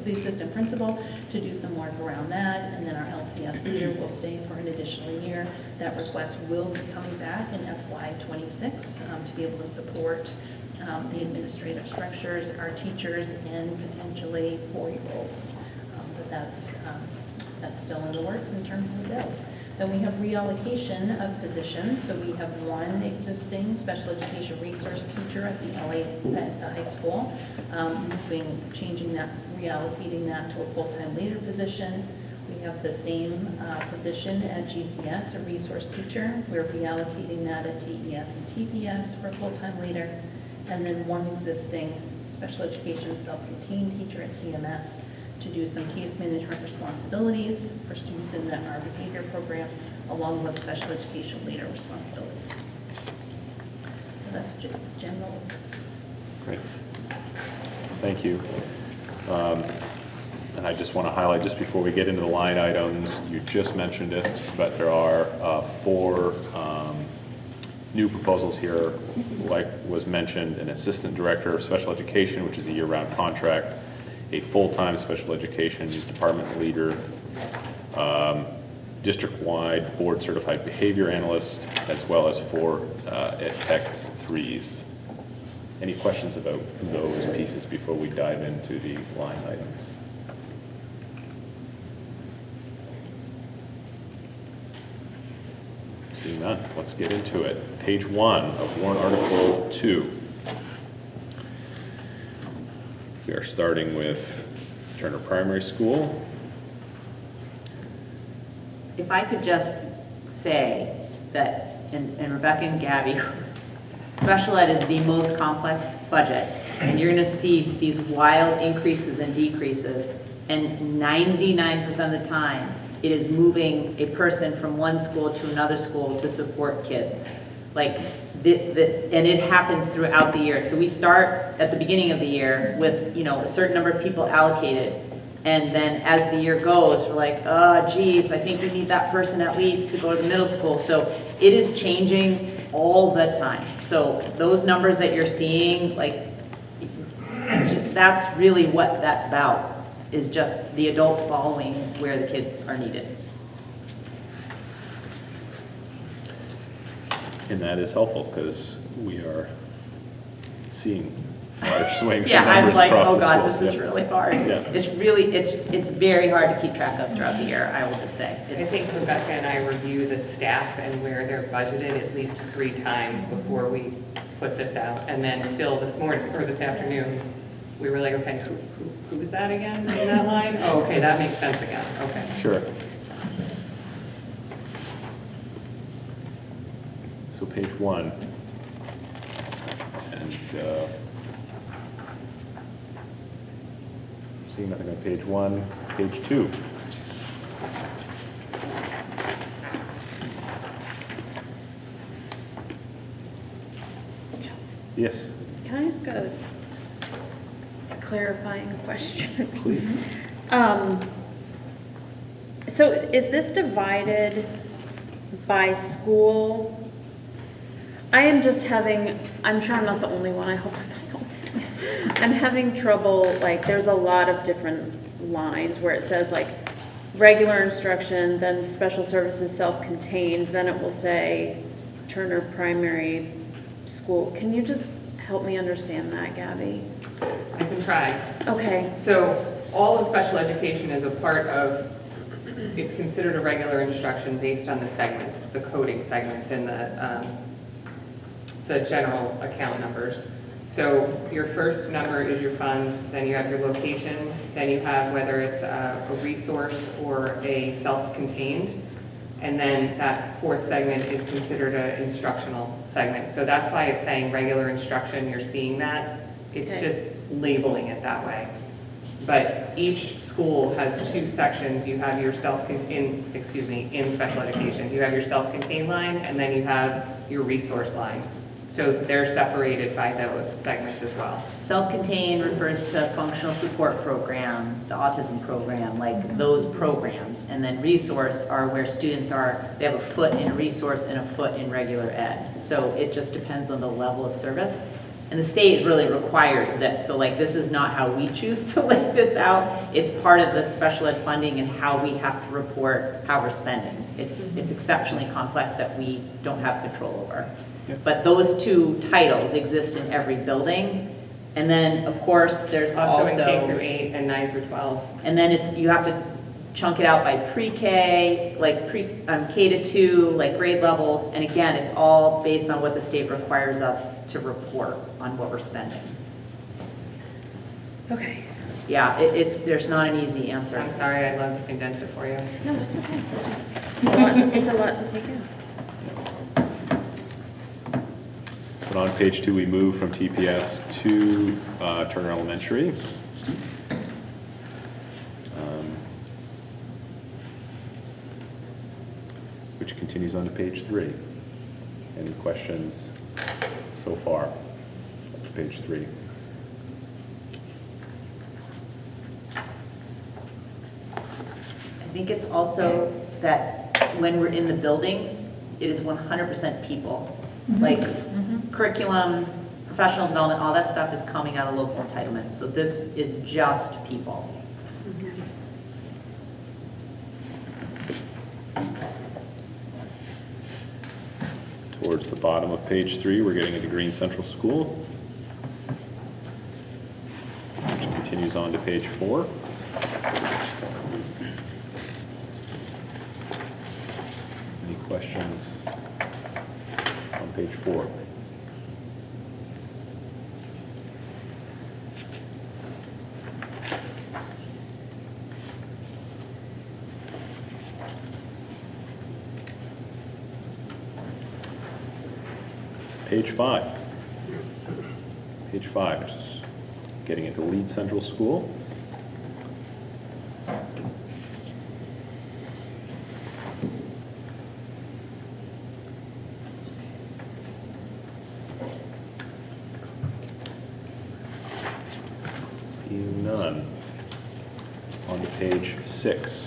The assistant principal to do some work around that, and then our LCS leader will stay for an additional year. That request will be coming back in FY26 to be able to support the administrative structures, our teachers, and potentially 4-year-olds. But that's still in the works in terms of the bill. Then we have reallocation of positions. So we have 1 existing special education resource teacher at the high school, reallocating that to a full-time leader position. We have the same position at GCS, a resource teacher. We're reallocating that at TES and TPS for a full-time leader. And then 1 existing special education self-contained teacher at TMS to do some case management responsibilities for students in our behavior program, along with special education leader responsibilities. So that's just general. Great. Thank you. And I just want to highlight, just before we get into the line items, you just mentioned it, but there are 4 new proposals here, like was mentioned, an assistant director of special education, which is a year-round contract, a full-time special education department leader, district-wide board-certified behavior analyst, as well as 4 Ed Tech 3s. Any questions about those pieces before we dive into the line items? Seeing none, let's get into it. Page 1 of Warrant Article 2. We are starting with Turner Primary School. If I could just say that, and Rebecca and Gabby, special ed is the most complex budget, and you're going to see these wild increases and decreases, and 99% of the time, it is moving a person from one school to another school to support kids. Like, and it happens throughout the year. So we start at the beginning of the year with, a certain number of people allocated. And then as the year goes, we're like, oh, geez, I think we need that person at Leeds to go to the middle school. So it is changing all the time. So those numbers that you're seeing, like, that's really what that's about, is just the adults following where the kids are needed. And that is helpful, because we are seeing large swings in Yeah, I was numbers like, across oh the God, schools. this is really hard. Yeah. It's very hard to keep track of throughout the year, I will just say. I think Rebecca and I review the staff and where they're budgeted at least 3 times before we put this out. And then still this morning, or this afternoon, we were like, okay, who is that again in that line? Oh, okay, that makes sense again, okay. Sure. So page 1. And seeing nothing on page 1. Page 2. Yes. Can I ask a clarifying question? Please. So is this divided by school? I am just having, I'm sure I'm not the only one, I hope I'm not the only one. I'm having trouble, like, there's a lot of different lines where it says, like, regular instruction, then special services self-contained, then it will say Turner Primary School. Can you just help me understand that, Gabby? I can try. Okay. So all of special education is a part of, it's considered a regular instruction based on the segments, the coding segments and the general account numbers. So your first number is your fund, then you have your location, then you have whether it's a resource or a self-contained, and then that 4th segment is considered an instructional segment. So that's why it's saying regular instruction, you're seeing that. It's Okay. just labeling it that way. But each school has 2 sections. You have your in special education, you have your self-contained line, and then you have your resource line. So they're separated by those segments as well. Self-contained refers to functional support program, the autism program, like those programs. And then resource are where students are, they have a foot in resource and a foot in regular ed. So it just depends on the level of service. And the state really requires this. So like, this is not how we choose to lay this out. It's part of the special ed funding and how we have to report how we're spending. It's exceptionally complex that we don't have control over. But those 2 titles exist in every building. And then, of course, there's Also in K through 8 and 9 through 12. And then you have to chunk it out by pre-K, like K to 2, like grade levels. And again, it's all based on what the state requires us to report on what we're spending. Okay. Yeah, there's not an easy answer. I'm sorry, I'd love to condense it for you. No, it's okay. It's just, it's a lot to take in. But on page 2, we move from TPS to Turner Elementary. Which continues on to page 3. Any questions so far? Up to page 3. I think it's also that when we're in the buildings, it is 100% people. Like curriculum, professional development, all that stuff is coming out of local entitlement. So this is just people. Towards the bottom of page 3, we're getting into Green Central School, which continues on to page 4. Any questions on page 4? Page 5. Page 5, which is getting into Leeds Central School. 6,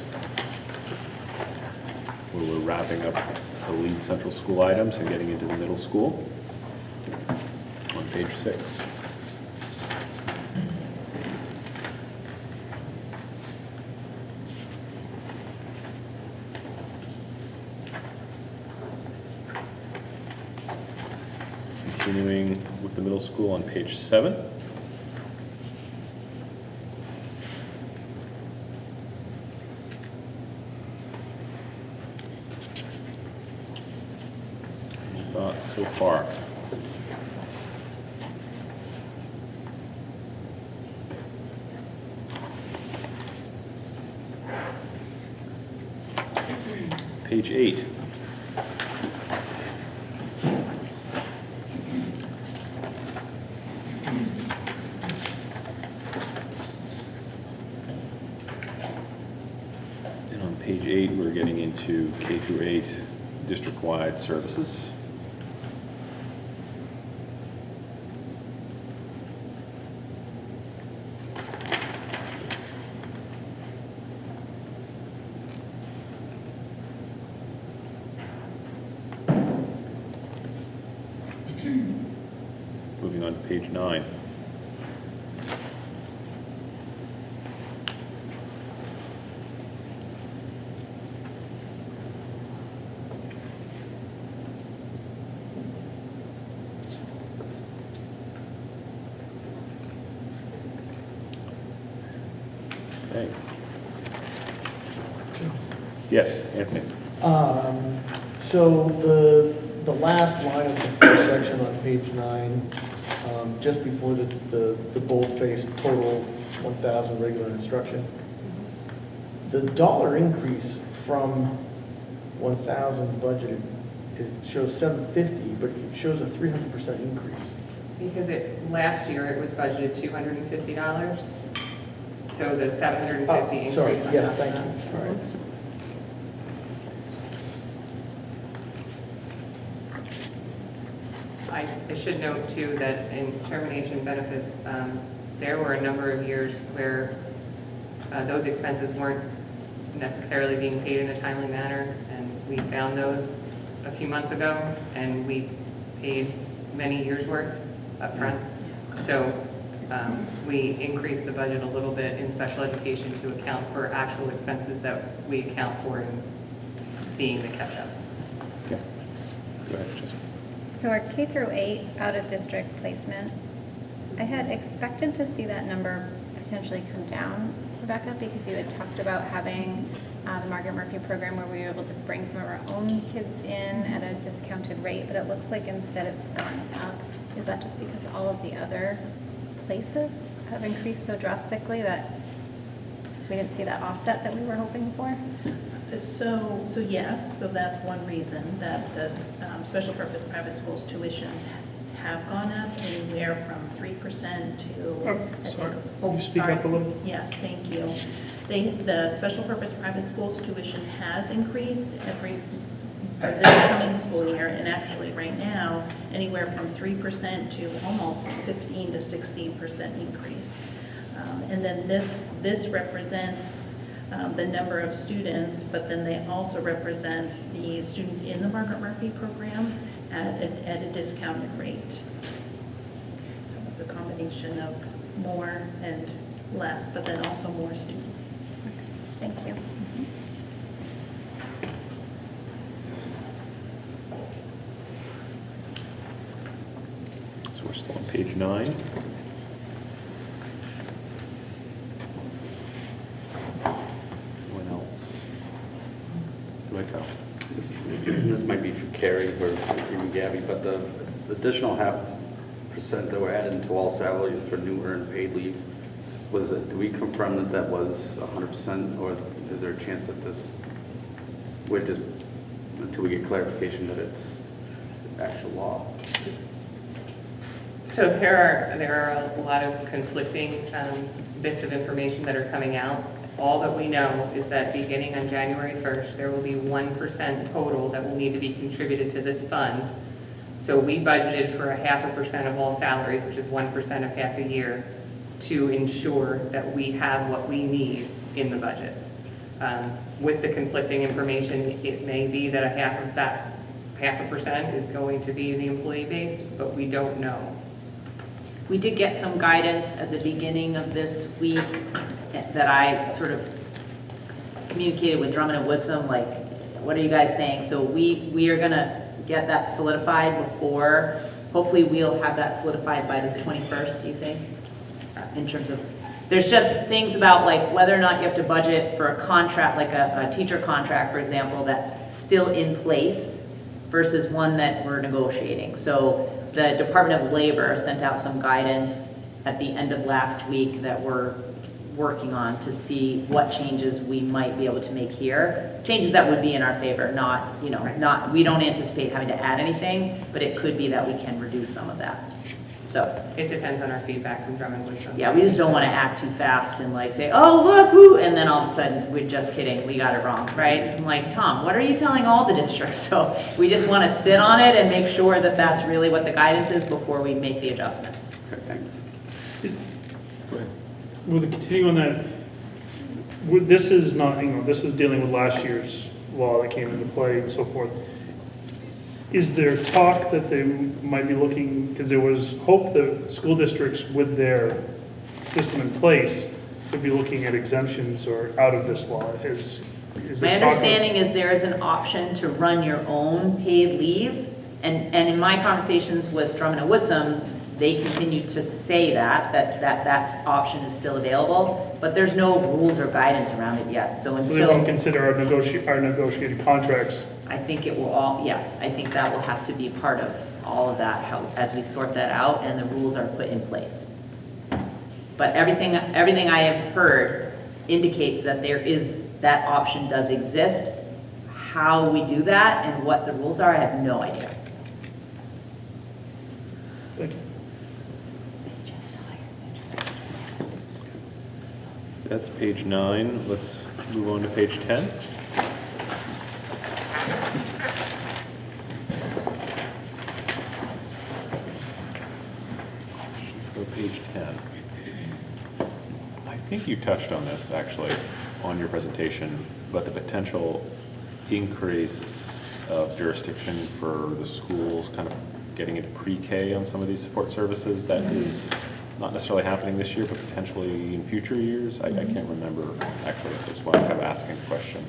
where we're wrapping up the lead central school items and getting into the middle school. On page 6. Continuing with the middle school on page 7. Any thoughts so far? Page 8. And on page 8, we're getting into K through 8 district-wide services. Moving on to page 9. Okay. Yes, Anthony. So the last line of the first section on page 9, just before the bold-faced total 1,000 regular instruction, the dollar increase from 1,000 budgeted, it shows 750, but it shows a 300% increase. Because last year it was budgeted $250, so the 750 increase. Sorry, on yes, top of thank that. you. All right. I should note too that in termination benefits, there were a number of years where those expenses weren't necessarily being paid in a timely manner, and we found those a few months ago, and we paid many years' worth up front. So we increased the budget a little bit in special education to account for actual expenses that we account for in seeing the catch-up. Yeah. Go ahead, Jessica. So our K through 8 out-of-district placement, I had expected to see that number potentially come down, Rebecca, because you had talked about having the Margaret Murphy program where we were able to bring some of our own kids in at a discounted rate, but it looks like instead it's gone up. Is that just because all of the other places have increased so drastically that we didn't see that offset that we were hoping for? So yes, so that's one reason that the special purpose private schools tuitions have gone up anywhere from 3% to. I think- Sorry. Oh, Can you speak sorry. up a little? Yes, thank you. The special purpose private schools tuition has increased for this coming school year, and actually right now, anywhere from 3% to almost 15 to 16% increase. And then this represents the number of students, but then they also represents the students in the Margaret Murphy program at a discounted rate. So it's a combination of more and less, but then also more students. Thank you. So we're still on page 9. Anyone else? Go ahead, Kyle. This might be for Carrie or even Gabby, but the additional 0.5% that were added into all salaries for new earned paid leave, do we confirm that that was 100%, or is there a chance that this, we're just, until we get clarification that it's actual law? So there are a lot of conflicting bits of information that are coming out. All that we know is that beginning on January 1st, there will be 1% total that will need to be contributed to this fund. So we budgeted for 0.5% of all salaries, which is 1% of half a year, to ensure that we have what we need in the budget. With the conflicting information, it may be that a half a percent is going to be the employee-based, but we don't know. We did get some guidance at the beginning of this week that I sort of communicated with Drummond and Woodsum, like, what are you guys saying? So we are gonna get that solidified before, hopefully we'll have that solidified by the 21st, do you think? In terms of, there's just things about like whether or not you have to budget for a contract, like a teacher contract, for example, that's still in place versus one that we're negotiating. So the Department of Labor sent out some guidance at the end of last week that we're working on to see what changes we might be able to make here. Changes that would be in our favor, not, you know, not, we don't anticipate having to add anything, but it could be that we can reduce some of that. So It depends on our feedback from Drummond Woodsum. yeah, we just don't want to act too fast and like say, oh, look, woo, and then all of a sudden, we're just kidding, we got it wrong, right? I'm like, Tom, what are you telling all the districts? So we just want to sit on it and make sure that that's really what the guidance is before we make the adjustments. Okay, thanks. Go ahead. With the continuing on that, this is not, this is dealing with last year's law that came into play and so forth. Is there talk that they might be looking, because there was hope that school districts with their system in place would be looking at exemptions or out of this law? Is My there talk of- understanding is there is an option to run your own paid leave, and in my conversations with Drummond and Woodsum, they continue to say that option is still available, but there's no rules or guidance around it yet. So So they won't until, consider our negotiated contracts. I think it will all, yes, I think that will have to be part of all of that, as we sort that out and the rules are put in place. But everything I have heard indicates that that option does exist. How we do that and what the rules are, I have no idea. Thank you. That's page 9. Let's move on to page 10. Go page 10. I think you touched on this actually on your presentation, but the potential increase of jurisdiction for the schools kind of getting into pre-K on some of these support services that is not necessarily happening this year, but potentially in future years. I can't remember actually at this point. I'm asking a question.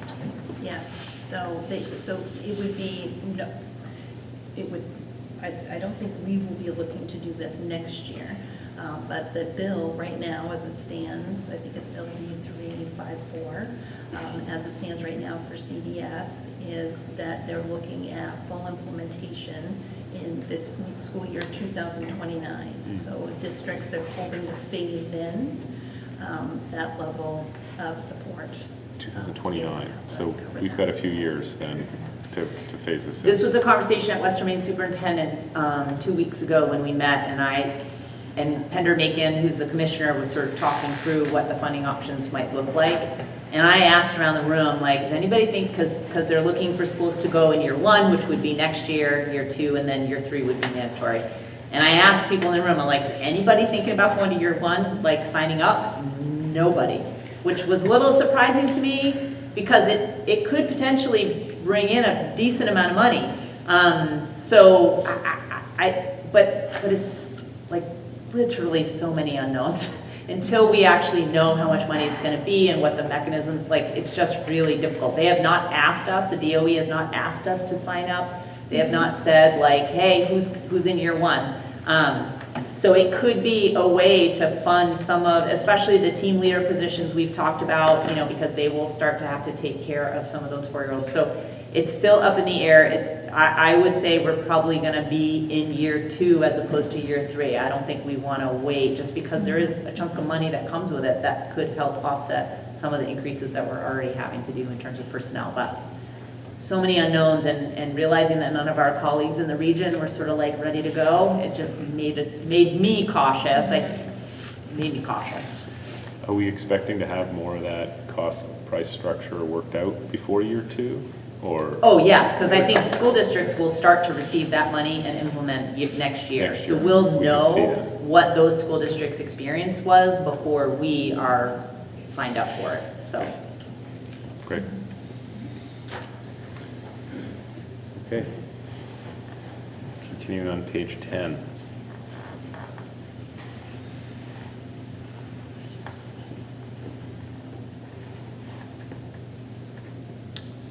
Yes, so it would be, no, it would, I don't think we will be looking to do this next year. But the bill right now, as it stands, I think it's Bill D354, as it stands right now for CDS, is that they're looking at full implementation in this school year 2029. So districts, they're hoping to phase in that level of support. 2029. So we've got a few years then to phase this in. This was a conversation at Western Maine Superintendent's 2 weeks ago when we met, and Pender Macon, who's the commissioner, was sort of talking through what the funding options might look like. And I asked around the room, like, does anybody think, because they're looking for schools to go in year 1, which would be next year, year 2, and then year 3 would be mandatory. And I asked people in the room, I'm like, is anybody thinking about going to year 1, like signing up? Nobody, which was a little surprising to me because it could potentially bring in a decent amount of money. But it's like literally so many unknowns until we actually know how much money it's going to be and what the mechanism, like, it's just really difficult. They have not asked us, the DOE has not asked us to sign up. They have not said like, hey, who's in year 1? So it could be a way to fund some of, especially the team leader positions we've talked about, because they will start to have to take care of some of those 4-year-olds. So it's still up in the air. I would say we're probably going to be in year 2 as opposed to year 3. I don't think we want to wait just because there is a chunk of money that comes with it that could help offset some of the increases that we're already having to do in terms of personnel. But so many unknowns and realizing that none of our colleagues in the region were sort of like ready to go, it just made me cautious. Made me cautious. Are we expecting to have more of that cost price structure worked out before year 2? Or? Oh, yes, because I think school districts will start to receive that money and implement next year. So we'll know what those school districts' experience was before we are signed up for it, so. Great. Okay. Continuing on page 10.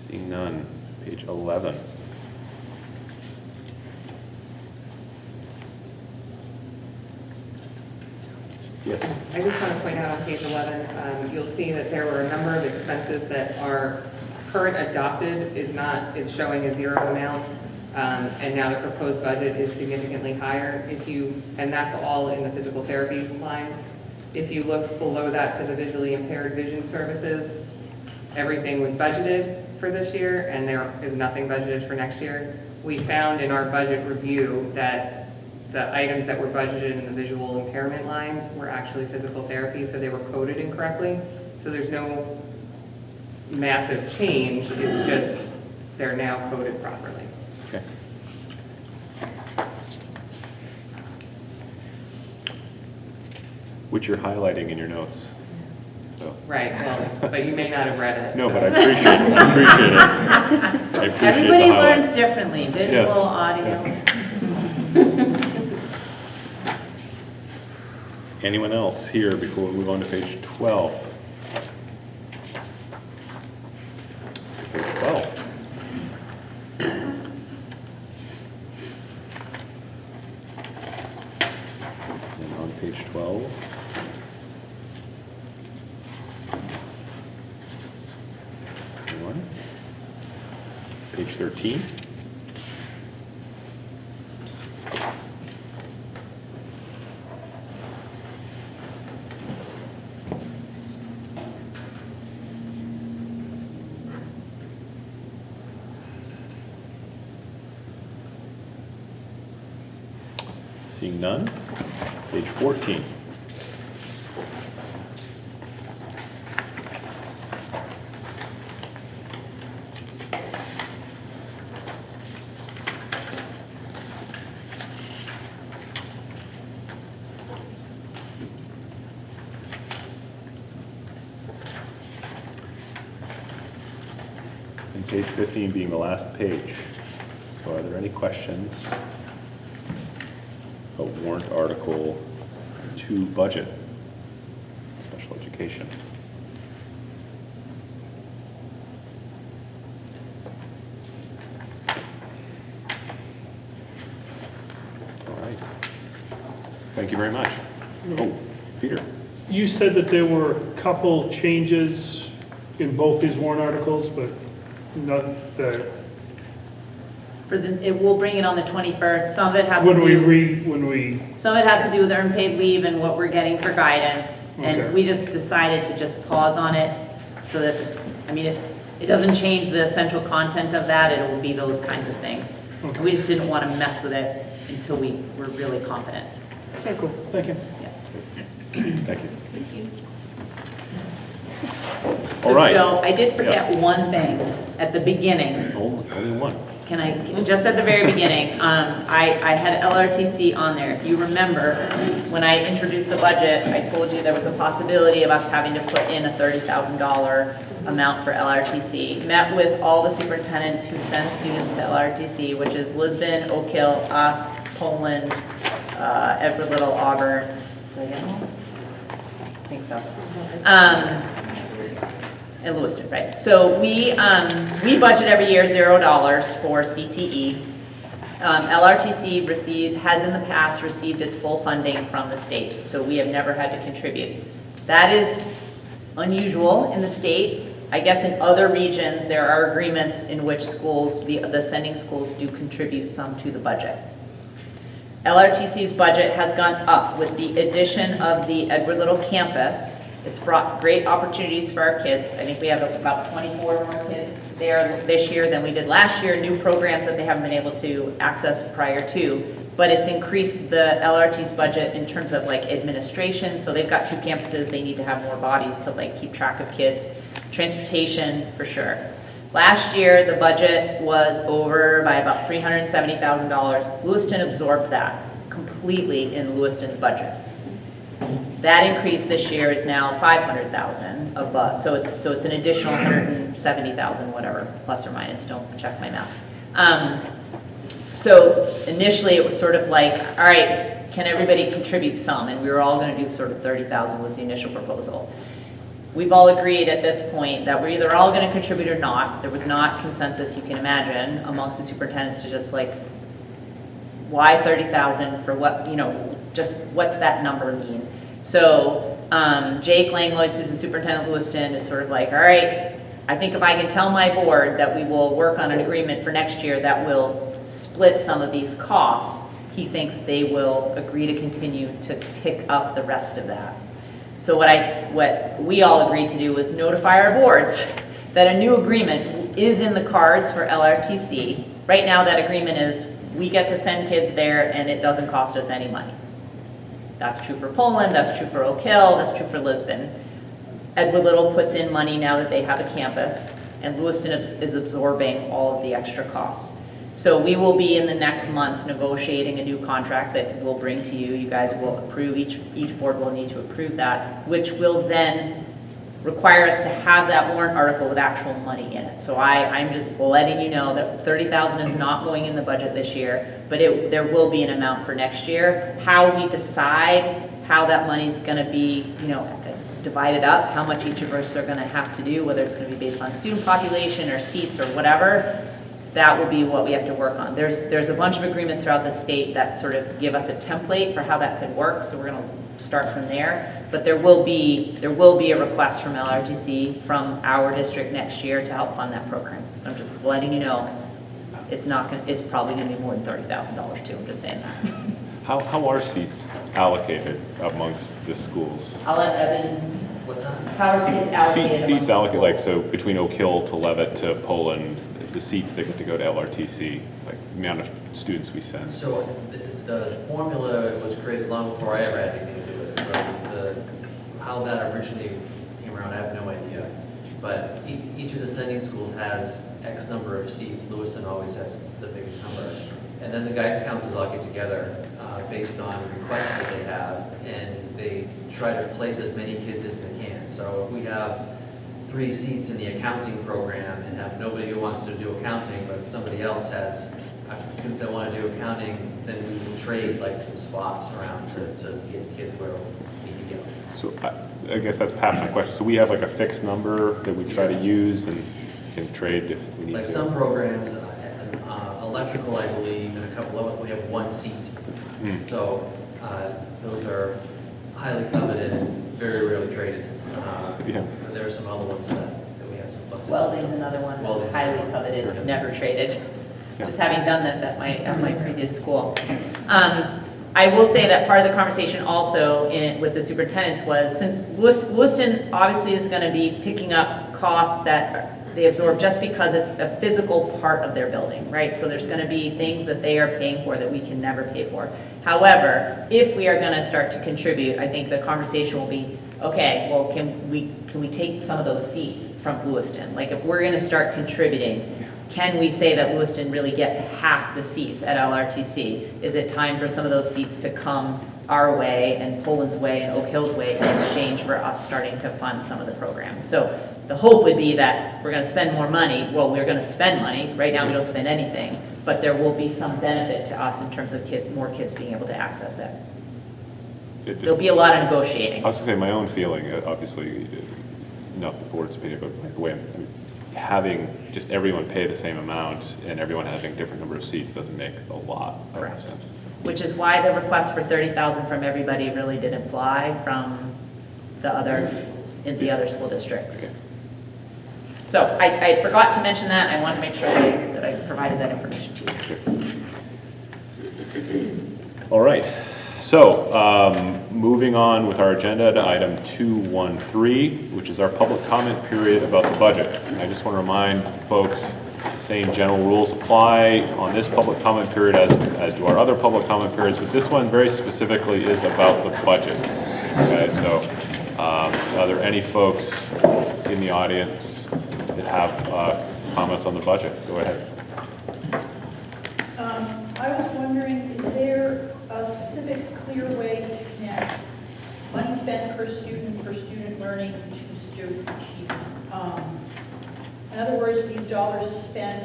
Seeing none. Page 11. Yes. I just want to point out on page 11, you'll see that there were a number of expenses that are current adopted is showing a zero amount, and now the proposed budget is significantly higher. And that's all in the physical therapy lines. If you look below that to the visually impaired vision services, everything was budgeted for this year, and there is nothing budgeted for next year. We found in our budget review that the items that were budgeted in the visual impairment lines were actually physical therapy, so they were coded incorrectly. So there's no massive change, it's just they're now coded properly. Okay. Which you're highlighting in your notes. So. Right, well, but you may not have read it. No, so. but I appreciate it. I appreciate it. I appreciate Everybody the highlight. learns differently, visual, Yes, audio. yes. Anyone else here before we move on to page 12? Page 12. And on page 12. Anyone? Page 13. Seeing none. Page 14. And page 15 being the last page. So are there any questions? A warrant article 2 budget, special education. All right. Thank you very much. Oh, Peter. You said that there were a couple changes in both these warrant articles, but not the, We'll bring it on the 21st. Some of it has to do. Some of it has to do with earned paid leave and what we're getting for guidance. Okay. And we just decided to just pause on it so that, it doesn't change the essential content of that. It will be those kinds of things. Okay. We just didn't want to mess with it until we were really confident. okay, cool, thank you. Thank you. So All right. Joe, I did forget one thing at the beginning. Only one. Can I, just at the very beginning, I had LRTC on there. If you remember, when I introduced the budget, I told you there was a possibility of us having to put in a $30,000 amount for LRTC. Met with all the superintendents who send students to LRTC, which is Lisbon, Oak Hill, us, Poland, Edward Little, Auburn. Did I get them all? I think so. And Lewiston, right. So we budget every year $0 for CTE. LRTC has in the past received its full funding from the state, so we have never had to contribute. That is unusual in the state. I guess in other regions, there are agreements in which schools, the sending schools do contribute some to the budget. LRTC's budget has gone up with the addition of the Edward Little campus. It's brought great opportunities for our kids. I think we have about 24 more kids there this year than we did last year, new programs that they haven't been able to access prior to. But it's increased the LRT's budget in terms of administration. So they've got 2 campuses, they need to have more bodies to keep track of kids. Transportation, for sure. Last year, the budget was over by about $370,000. Lewiston absorbed that completely in Lewiston's budget. That increase this year is now 500,000 above, so it's an additional 170,000, whatever, plus or minus, don't check my math. So initially it was sort of like, all right, can everybody contribute some? And we were all gonna do sort of 30,000 was the initial proposal. We've all agreed at this point that we're either all gonna contribute or not. There was not consensus, you can imagine, amongst the superintendents to just like, why 30,000 for what, you know, just what's that number mean? So Jake Langlois, who's the superintendent of Lewiston, is sort of like, all right, I think if I can tell my board that we will work on an agreement for next year that will split some of these costs, he thinks they will agree to continue to pick up the rest of that. So what we all agreed to do was notify our boards that a new agreement is in the cards for LRTC. Right now that agreement is we get to send kids there and it doesn't cost us any money. That's true for Poland, that's true for Oak Hill, that's true for Lisbon. Edward Little puts in money now that they have a campus, and Lewiston is absorbing all of the extra costs. So we will be in the next months negotiating a new contract that we'll bring to you. You guys will approve, each board will need to approve that, which will then require us to have that warrant article with actual money in it. So I'm just letting you know that 30,000 is not going in the budget this year, but there will be an amount for next year. How we decide how that money's gonna be, you know, divided up, how much each of us are gonna have to do, whether it's gonna be based on student population or seats or whatever, that will be what we have to work on. There's a bunch of agreements throughout the state that sort of give us a template for how that could work, so we're gonna start from there. But there will be a request from LRTC from our district next year to help fund that program. So I'm just letting you know, it's probably gonna be more than $30,000 too, I'm just saying that. How are seats allocated amongst the schools? I'll let Evan, What's that? how are seats allocated? Seats allocated, like, so between Oak Hill to Levitt to Poland, the seats that get to go to LRTC, like the amount of students we send. So the formula was created long before I ever had anything to do with it. So how that originally came around, I have no idea. But each of the sending schools has X number of seats. Lewiston always has the biggest number. And then the guidance councils all get together based on requests that they have, and they try to place as many kids as they can. So if we have 3 seats in the accounting program and have nobody who wants to do accounting, but somebody else has students that want to do accounting, then we will trade like some spots around to get kids where we need to go. So I guess that's half my question. So we have like a fixed number that we try to use and can trade if we need Like to? some programs, electrical, I believe, and a couple of them, we have 1 seat. So those are highly coveted and very rarely traded. Yeah. There are some other ones that we have some flexibility. Welding's another one that's highly coveted, never traded. Yeah. Just having done this at my previous school. I will say that part of the conversation also with the superintendents was, since Lewiston obviously is gonna be picking up costs that they absorb just because it's a physical part of their building, right? So there's gonna be things that they are paying for that we can never pay for. However, if we are gonna start to contribute, I think the conversation will be, okay, well, can we take some of those seats from Lewiston? Like, if we're gonna start contributing, can we say that Lewiston really gets half the seats at LRTC? Is it time for some of those seats to come our way and Poland's way and Oak Hill's way in exchange for us starting to fund some of the program? So the hope would be that we're gonna spend more money. Well, we're gonna spend money. Right now we don't spend anything, but there will be some benefit to us in terms of more kids being able to access it. There'll be a lot of negotiating. I was gonna say, my own feeling, obviously, not the board's opinion, but like the way having just everyone pay the same amount and everyone having a different number of seats doesn't make a lot of sense. Which is why the request for 30,000 from everybody really didn't fly from the other school districts. Okay. So I forgot to mention that. I wanted to make sure that I provided that information to you. All right. So moving on with our agenda to item 213, which is our public comment period about the budget. I just want to remind folks, the same general rules apply on this public comment period as do our other public comment periods, but this one very specifically is about the budget. Okay, so are there any folks in the audience that have comments on the budget? Go ahead. I was wondering, is there a specific clear way to connect money spent per student for student learning to student achievement. In other words, these dollars spent,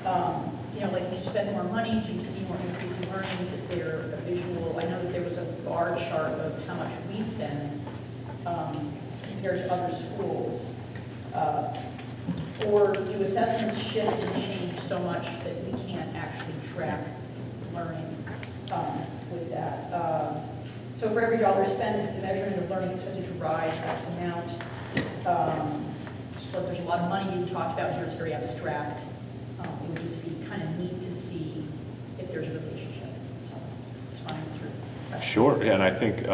like you spend more money, do you see more increase in learning? Is there a visual? I know that there was a bar chart of how much we spend compared to other schools. Or do assessments shift and change so much that we can't actually track learning with that? So for every dollar spent, is the measurement of learning expected to rise X amount? So there's a lot of money being talked about here, it's very abstract. It would just be kind of neat to see if there's a relationship. So it's fine with your question. Sure, yeah, and I think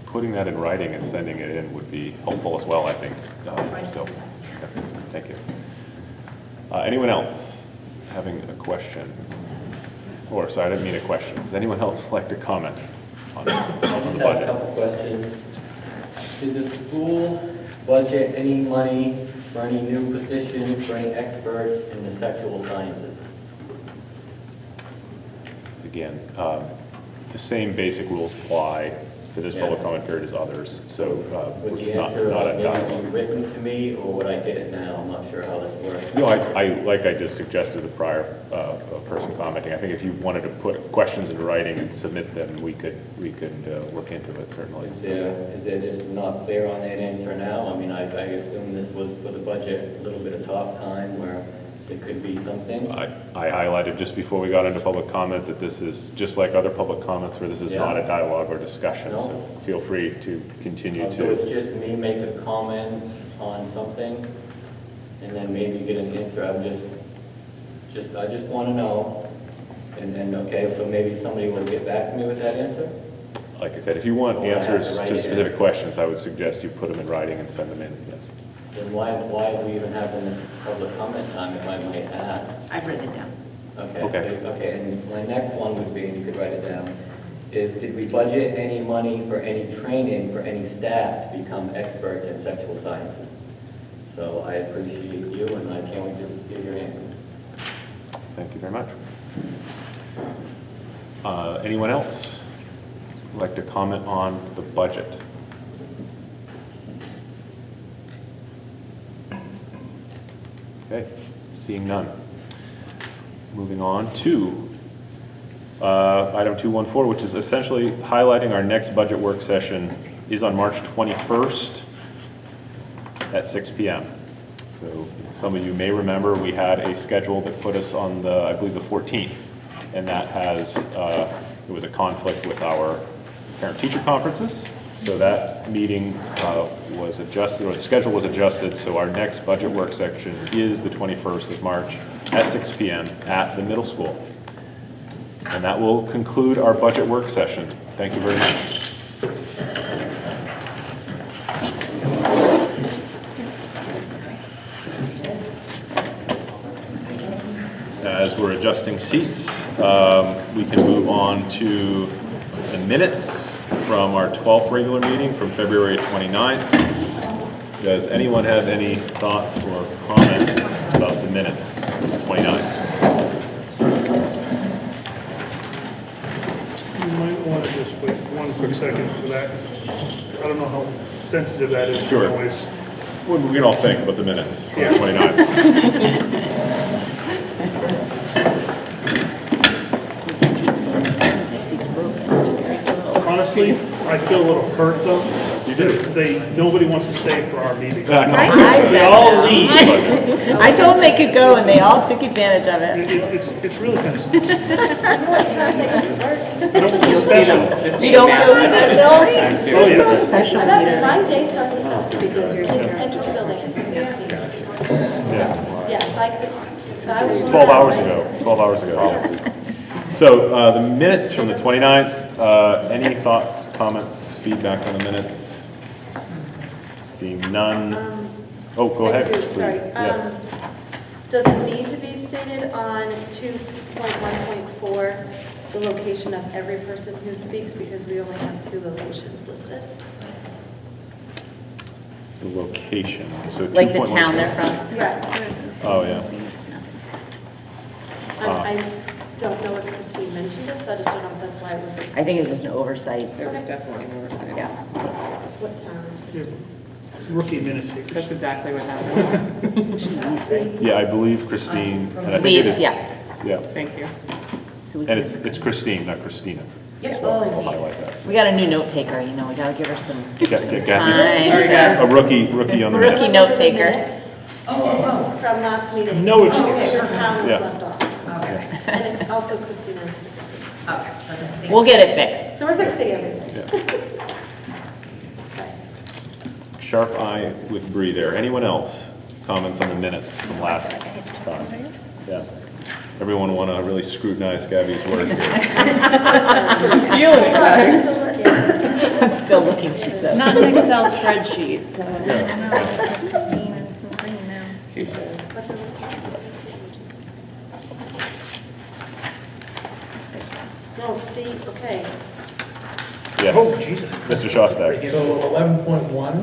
putting that in writing and sending it in would be helpful as well, I think. So, thank you. Anyone else having a question? Or, sorry, I didn't mean a question. Does anyone else like to comment on the I just have a budget? couple questions. Did the school budget any money for any new positions, for any experts in the sexual sciences? Again, the same basic rules apply to this public comment period as others, so Would it's the not answer a maybe dialogue. be written to me, or would I get it now? I'm not sure how this works. No, like I just suggested the prior person commenting, I think if you wanted to put questions in writing and submit them, we could look into it, certainly. Is there just not clear on that answer now? I mean, I assume this was for the budget, a little bit of talk time where it could be something. I highlighted just before we got into public comment that this is just like other public comments where this is not a dialogue or discussion, No. so feel free to continue So it's to. just me make a comment on something, and then maybe get an answer. I just want to know, and then, okay, so maybe somebody will get back to me with that answer? Like I said, if you want Or I have to answers write to it in. specific questions, I would suggest you put them in writing and send them in, yes. Then why are we even having this public comment time, if I might ask? I've written it down. Okay. Okay, and my next one would be, and you could write it down, is did we budget any money for any training for any staff to become experts in sexual sciences? So I appreciate you, and I can't wait to hear your answer. Thank you very much. Anyone else would like to comment on the budget? Okay, seeing none. Moving on to item 214, which is essentially highlighting our next budget work session is on March 21st at 6 p.m. So some of you may remember we had a schedule that put us on the, I believe, the 14th, and that has, it was a conflict with our parent-teacher conferences. So that meeting was adjusted, or the schedule was adjusted, so our next budget work session is the 21st of March at 6 p.m. at the middle school. And that will conclude our budget work session. Thank you very much. As we're adjusting seats, we can move on to the minutes from our 12th regular meeting from February 29th. Does anyone have any thoughts or comments about the minutes from 29th? You might want to just wait one quick second for that. I don't know how sensitive that is. Sure. Always. Well, we can all think about the minutes from Yeah. 29th. Honestly, I feel a little hurt though. You do? Nobody wants to stay for our meeting. They all leave. I told them they could go and they all took advantage of it. It's really kind of. You'll see them. You don't feel it. Oh, yes. Special meter. Monday starts at 7 because you're in the central building. Yeah, like, 12 hours ago. 12 hours ago. So the minutes from the 29th, any thoughts, comments, feedback on the minutes? Seeing none. Oh, go ahead. I do, sorry. Yes. Does it need to be stated on 2.1.4, the location of every person who speaks, because we only have 2 locations listed? The location. So Like the 2.1. town they're from? Yeah. Oh, yeah. don't know if Christine mentioned it, so I just don't know if that's why it was. I think it was an oversight. There was definitely an oversight. Yeah. What town is Christine? Rookie minutes takers. That's exactly what happened. Yeah, I believe Christine, and I think it Leeds, is. yeah. Yeah, Thank you. So we and can- it's Christine, not Christina. Yep. So I'll highlight that. We got a new note taker, you know, we gotta give her some Gabby's time. a rookie on the Rookie minutes. note taker. From last meeting. No excuse. Her town was Yeah. left off. Okay. And also Christina is for Christine. Okay, okay. We'll get it fixed. So we're fixing everything. Yeah. Sharp eye with Bree there. Anyone else? Comments on the minutes from last time? Yeah. Everyone want to really scrutinize Gabby's work here. You and guys. I'm still looking, she It's said. not an Excel spreadsheet, so I don't Yeah. know. It's Christine and Maureen now. But there was No, see, okay. Yes. Oh, Jesus. Mr. Shostak. So 11.1,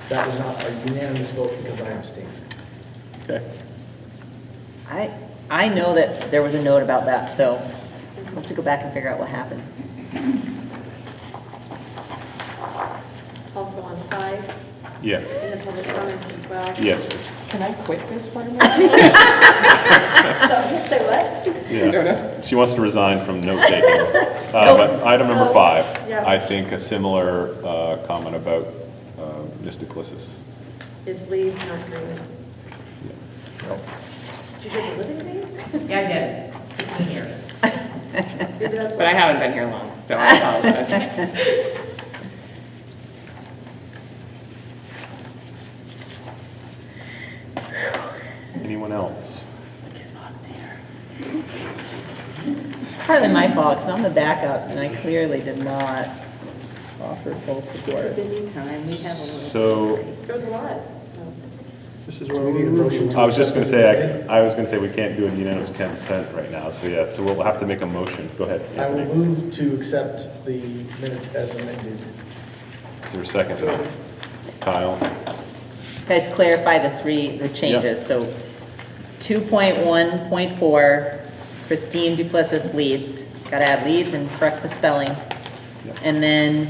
that was not a unanimous vote because I abstained. Okay. I know that there was a note about that, so we'll have to go back and figure out what happened. Also on 5, Yes. in the public comment as well. Yes. Can I quit this part of my So, say what? Yeah. She wants to resign from note taking. But item number 5, Yeah. I think a similar comment about Mr. Clissus. Is Leeds not green? Did you get the living green? Yeah, I did. 16 years. Maybe that's But I why. haven't been here long, so I apologize. Anyone else? It's partly my fault, because I'm the backup, and I clearly did not offer full It's a support. busy time, we have a little. So- There was a lot, so. This is Do where we need a motion to I was just accept going to this say, amended? I was going to say we can't do a unanimous consent right now, so yeah, so we'll have to make a motion. Go ahead. I will Anthony. move to accept the minutes as amended. Is there a second to that? Kyle? Guys, clarify the changes, so 2.1.4, Christine Duplessis Leeds, gotta add Leeds and correct the spelling. Yeah. And then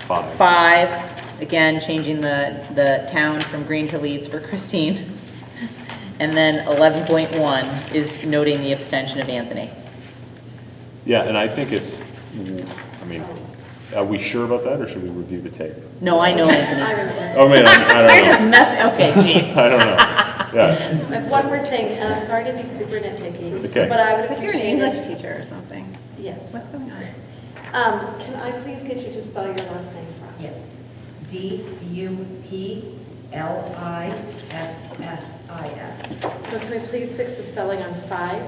5, again, changing the town from Green to Leeds for Christine. And then 11.1 is noting the abstention of Anthony. Yeah, and I think it's, I mean, are we sure about that, or should we review the tape? No, I know Anthony. I remember. Oh, man, I You're don't just know. messing, okay, jeez. I don't know. Yeah. I have one more thing, and I'm sorry to be super nitpicky, Okay. but I would It's like you're an appreciate English it. teacher or something. Yes. What's going on? Can I please get you to spell your last name for us? Yes. Duplssis. So can we please fix the spelling on 5?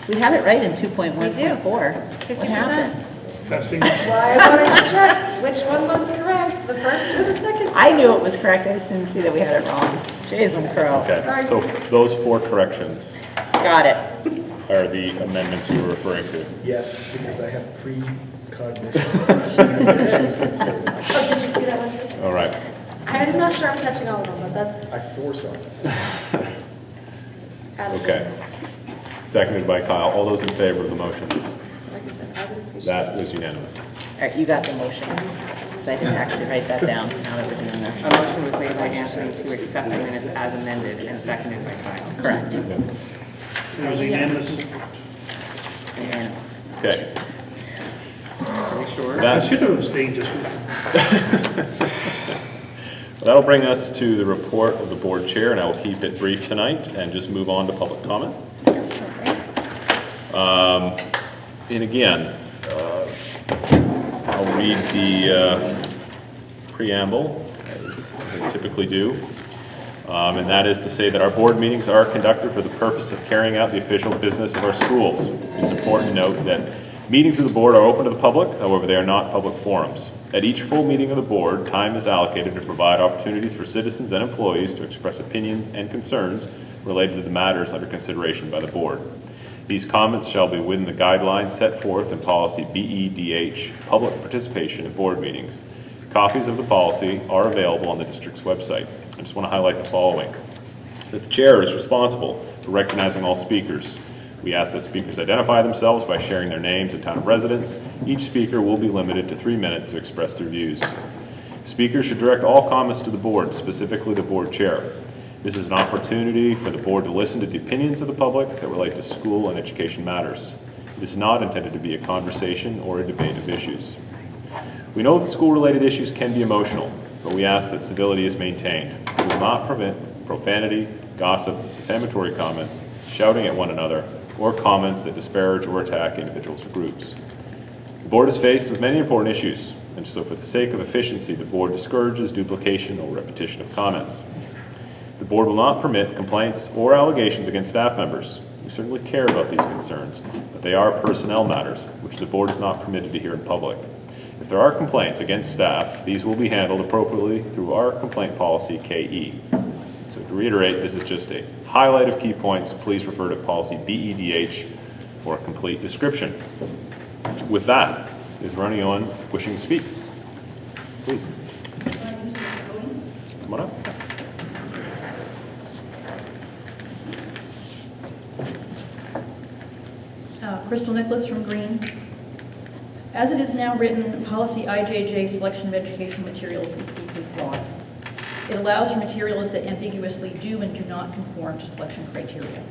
We have it right in 2.1.4. We do. What 50%. happened? Testing. Why I wanted to check which one was correct, the first or the second? I knew it was correct, I just didn't see that we had it wrong. Jason Crow. Okay, so those 4 corrections Got it. are the amendments you were referring to. Yes, because I have precognition. She was gonna say that. Oh, did you see that one too? All right. I'm not sure I'm catching all of them, but that's. I foresaw it. out of Okay. limits. Seconded by Kyle. All those in favor of the motion? So like I said, I would appreciate. That was unanimous. All right, you got the motion, because I didn't actually write that down, now that we're doing A this. motion was made by Anthony to accept the minutes as amended and seconded by Kyle. Correct. Yes. It was unanimous. Unanimous. Okay. Are we sure? I That, should have abstained just for that'll bring us to the report of the board chair, and I will keep it brief tonight and just move on to public comment. And again, I'll read the preamble, as I typically do. And that is to say that our board meetings are conducted for the purpose of carrying out the official business of our schools. It is important to note that meetings of the board are open to the public, however, they are not public forums. At each full meeting of the board, time is allocated to provide opportunities for citizens and employees to express opinions and concerns related to the matters under consideration by the board. These comments shall be within the guidelines set forth in policy BEDH, public participation in board meetings. Copies of the policy are available on the district's website. I just want to highlight the following. that the chair is responsible for recognizing all speakers. We ask that speakers identify themselves by sharing their names and town of residence. Each speaker will be limited to 3 minutes to express their views. Speakers should direct all comments to the board, specifically the board chair. This is an opportunity for the board to listen to the opinions of the public that relate to school and education matters. It is not intended to be a conversation or a debate of issues. We know that school-related issues can be emotional, but we ask that civility is maintained. We will not permit profanity, gossip, defamatory comments, shouting at one another, or comments that disparage or attack individuals or groups. The board is faced with many important issues, and so for the sake of efficiency, the board discourages duplication or repetition of comments. The board will not permit complaints or allegations against staff members. We certainly care about these concerns, but they are personnel matters, which the board is not permitted to hear in public. If there are complaints against staff, these will be handled appropriately through our complaint policy, KE. So to reiterate, this is just a highlight of key points. Please refer to policy BEDH for a complete description. With that, is there anyone wishing to speak? Please. Come on up. Crystal Nicholas from Green. As it is now written, policy IJJ selection of educational materials is deeply flawed. It allows for materials that ambiguously do and do not conform to selection criteria.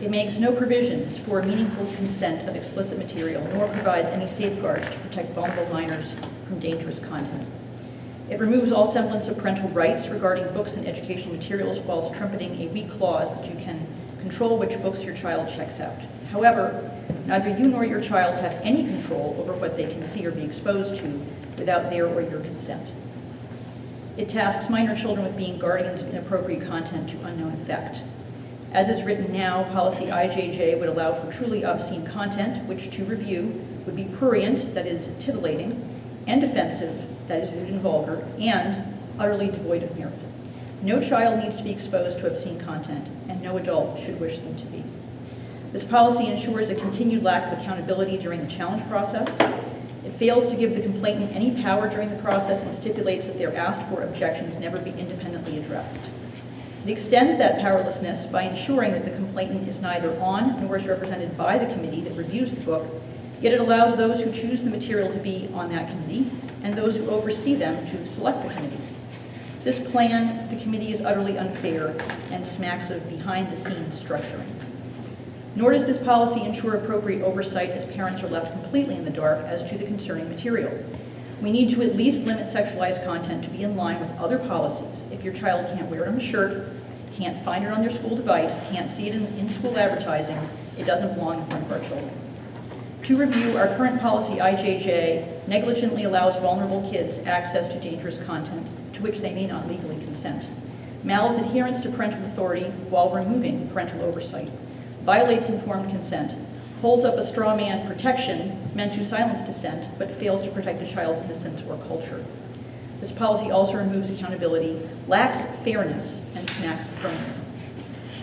It makes no provisions for meaningful consent of explicit material, nor provides any safeguards to protect vulnerable minors from dangerous content. It removes all semblance of parental rights regarding books and educational materials, whilst trumpeting a weak clause that you can control which books your child checks out. However, neither you nor your child have any control over what they can see or be exposed to without their or your consent. It tasks minor children with being guardians of inappropriate content to unknown effect. As is written now, policy IJJ would allow for truly obscene content, which to review would be prurient, that is titillating, and offensive, that is lewd and vulgar, and utterly devoid of merit. No child needs to be exposed to obscene content, and no adult should wish them to be. This policy ensures a continued lack of accountability during the challenge process. It fails to give the complainant any power during the process and stipulates that their asked for objections never be independently addressed. It extends that powerlessness by ensuring that the complainant is neither on nor is represented by the committee that reviews the book, yet it allows those who choose the material to be on that committee and those who oversee them to select the committee. This plan, the committee, is utterly unfair and smacks of behind-the-scenes structuring. Nor does this policy ensure appropriate oversight, as parents are left completely in the dark as to the concerning material. We need to at least limit sexualized content to be in line with other policies. If your child can't wear it on a shirt, can't find it on their school device, can't see it in school advertising, it doesn't belong in front of our children. To review, our current policy IJJ negligently allows vulnerable kids access to dangerous content to which they may not legally consent, mouths adherence to parental authority while removing parental oversight, violates informed consent, holds up a straw man protection meant to silence dissent, but fails to protect a child's innocence or culture. This policy also removes accountability, lacks fairness, and smacks of cronyism.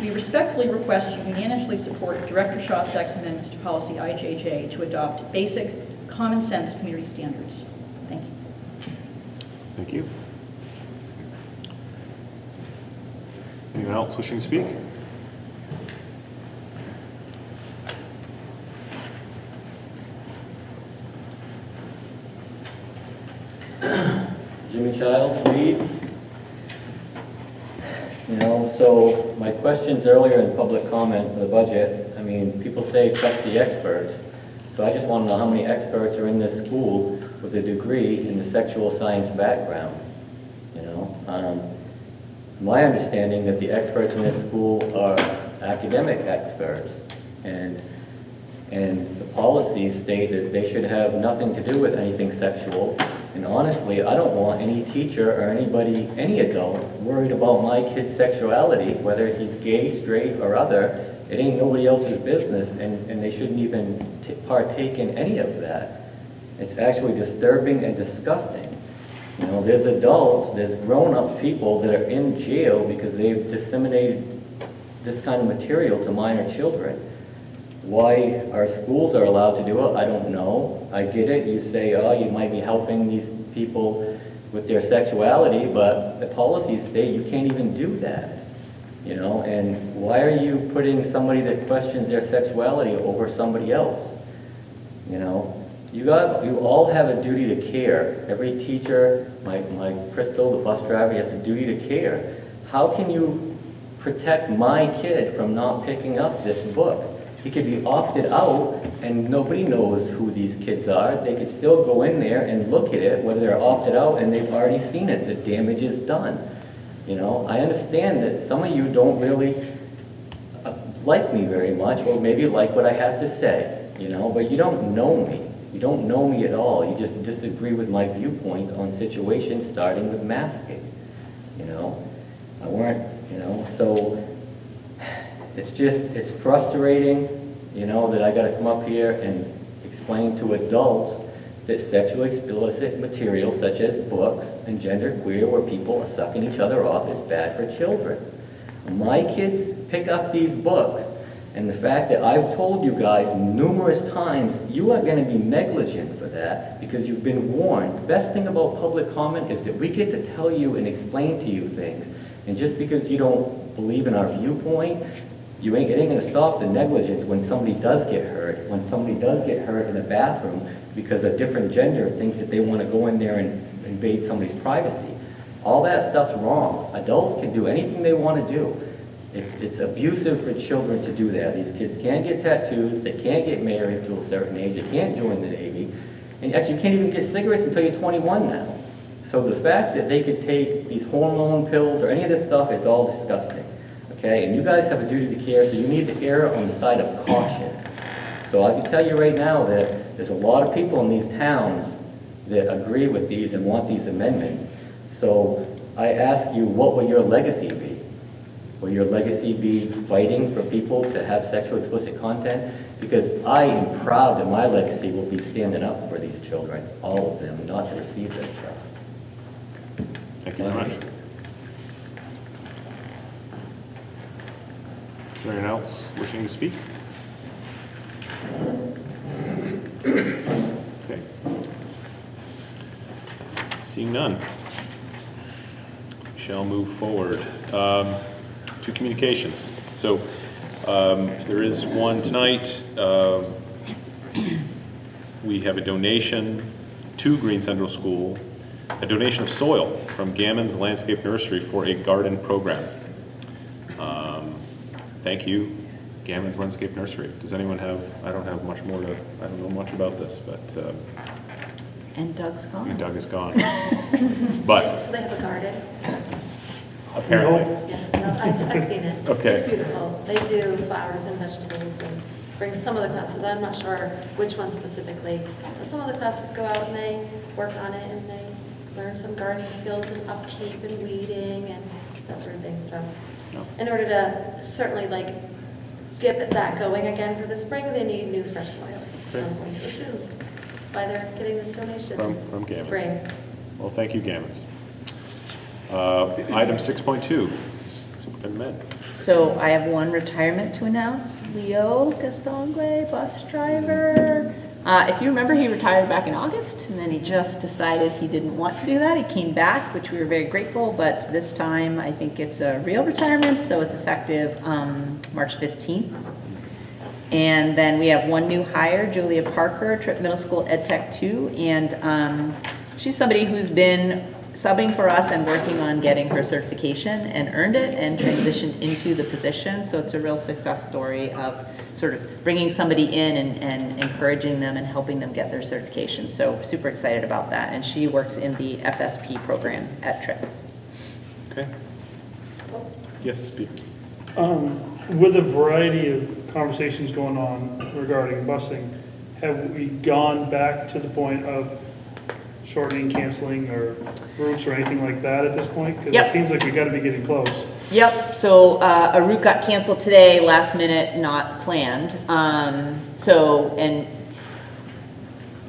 We respectfully request you unanimously support Director Shostak's amendments to policy IJJ to adopt basic, common sense community standards. Thank you. Thank you. Anyone else wishing to speak? Jimmy Childs, Leeds. So my questions earlier in public comment for the budget, I mean, people say trust the experts. So I just want to know how many experts are in this school with a degree in the sexual science background. My understanding that the experts in this school are academic experts, and the policies state that they should have nothing to do with anything sexual. And honestly, I don't want any teacher or anybody, any adult, worried about my kid's sexuality, whether he's gay, straight, or other. It ain't nobody else's business, and they shouldn't even partake in any of that. It's actually disturbing and disgusting. There's adults, there's grown-up people that are in jail because they've disseminated this kind of material to minor children. Why our schools are allowed to do it, I don't know. I get it. You say, oh, you might be helping these people with their sexuality, but the policies state you can't even do that. you know, and why are you putting somebody that questions their sexuality over somebody else? You know, you all have a duty to care. Every teacher, my Crystal, the bus driver, you have a duty to care. How can you protect my kid from not picking up this book? He could be opted out and nobody knows who these kids are. They could still go in there and look at it, whether they're opted out and they've already seen it. The damage is done. You know, I understand that some of you don't really like me very much, or maybe like what I have to say, you know, but you don't know me. You don't know me at all. You just disagree with my viewpoints on situations, starting with masking, you know. So it's frustrating, you know, that I gotta come up here and explain to adults that sexually explicit material such as books and genderqueer, where people are sucking each other off, is bad for children. My kids pick up these books, and the fact that I've told you guys numerous times, you are gonna be negligent for that because you've been warned. The best thing about public comment is that we get to tell you and explain to you things. And just because you don't believe in our viewpoint, it ain't gonna stop the negligence when somebody does get hurt. When somebody does get hurt in the bathroom because a different gender thinks that they wanna go in there and invade somebody's privacy. All that stuff's wrong. Adults can do anything they wanna do. It's abusive for children to do that. These kids can't get tattoos, they can't get married to a certain age, they can't join the Navy, and actually you can't even get cigarettes until you're 21 now. So the fact that they could take these hormone pills or any of this stuff is all disgusting, okay? And you guys have a duty to care, so you need to err on the side of caution. So I can tell you right now that there's a lot of people in these towns that agree with these and want these amendments. So I ask you, what will your legacy be? Will your legacy be fighting for people to have sexually explicit content? Because I am proud that my legacy will be standing up for these children, all of them, not to receive this stuff. Thank you very much. Is there anyone else wishing to speak? Okay. Seeing none, shall move forward to communications. So there is one tonight. We have a donation to Green Central School, a donation of soil from Gammon's Landscape Nursery for a garden program. Thank you, Gammon's Landscape Nursery. Does anyone have, I don't have much more to, I don't know much about this, but. And Doug's gone. And Doug is gone. But. So they have a garden? Apparently. Yeah, no, I've seen it. Okay. It's beautiful. They do flowers and vegetables and bring some of the classes. I'm not sure which one specifically, but some of the classes go out and they work on it and they learn some gardening skills and upkeep and weeding and that sort of thing. So in order to certainly like get that going again for the spring, they need new fresh soil. So I'm going to assume that's why they're getting this donation From this Gammons. spring. Well, thank you, Gammons. Item 6.2, Superintendent. So I have one retirement to announce. Leo Castongue, bus driver. If you remember, he retired back in August, and then he just decided he didn't want to do that. He came back, which we were very grateful, but this time I think it's a real retirement, so it's effective March 15th. And then we have one new hire, Julia Parker, Tripp Middle School Ed Tech 2, and she's somebody who's been subbing for us and working on getting her certification and earned it and transitioned into the position. So it's a real success story of sort of bringing somebody in and encouraging them and helping them get their certification. So super excited about that. And she works in the FSP program at Tripp. Okay. Yes, Peter. With a variety of conversations going on regarding busing, have we gone back to the point of shortening, canceling, or routes or anything like that at this point? Because it seems like we got to be getting close. Yep, so a route got canceled today, last minute, not planned. And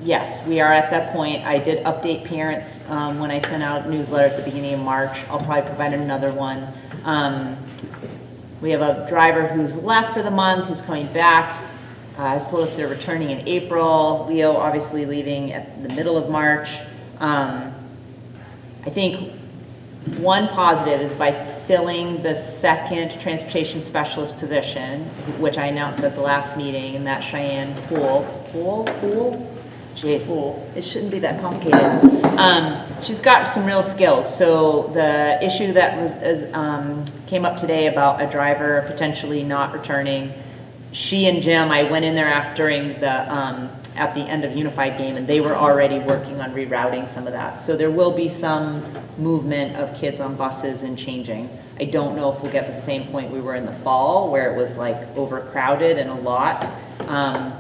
yes, we are at that point. I did update parents when I sent out a newsletter at the beginning of March. I'll probably provide another one. We have a driver who's left for the month, who's coming back, has told us they're returning in April. Leo obviously leaving at the middle of March. I think one positive is by filling the second transportation specialist position, which I announced at the last meeting, and that's Cheyenne Poole. Jeez, it shouldn't be that complicated. She's got some real skills. So the issue that came up today about a driver potentially not returning, she and Jim, I went in there during the at the end of Unified game, and they were already working on rerouting some of that. So there will be some movement of kids on buses and changing. I don't know if we'll get to the same point we were in the fall, where it was like overcrowded and a lot,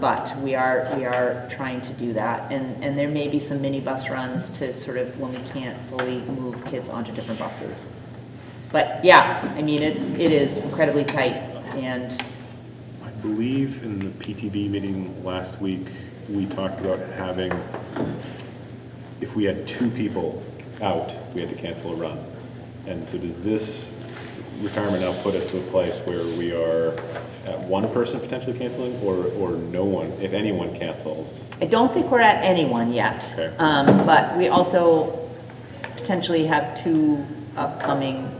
but we are trying to do that. And there may be some minibus runs to sort of when we can't fully move kids onto different buses. But yeah, I mean, it is incredibly tight. And I believe in the PTB meeting last week, we talked about having, if we had 2 people out, we had to cancel a run. And so does this retirement now put us to a place where we are at 1 person potentially canceling, or no one, if anyone cancels? I don't think we're at anyone yet. Okay. But we also potentially have 2 upcoming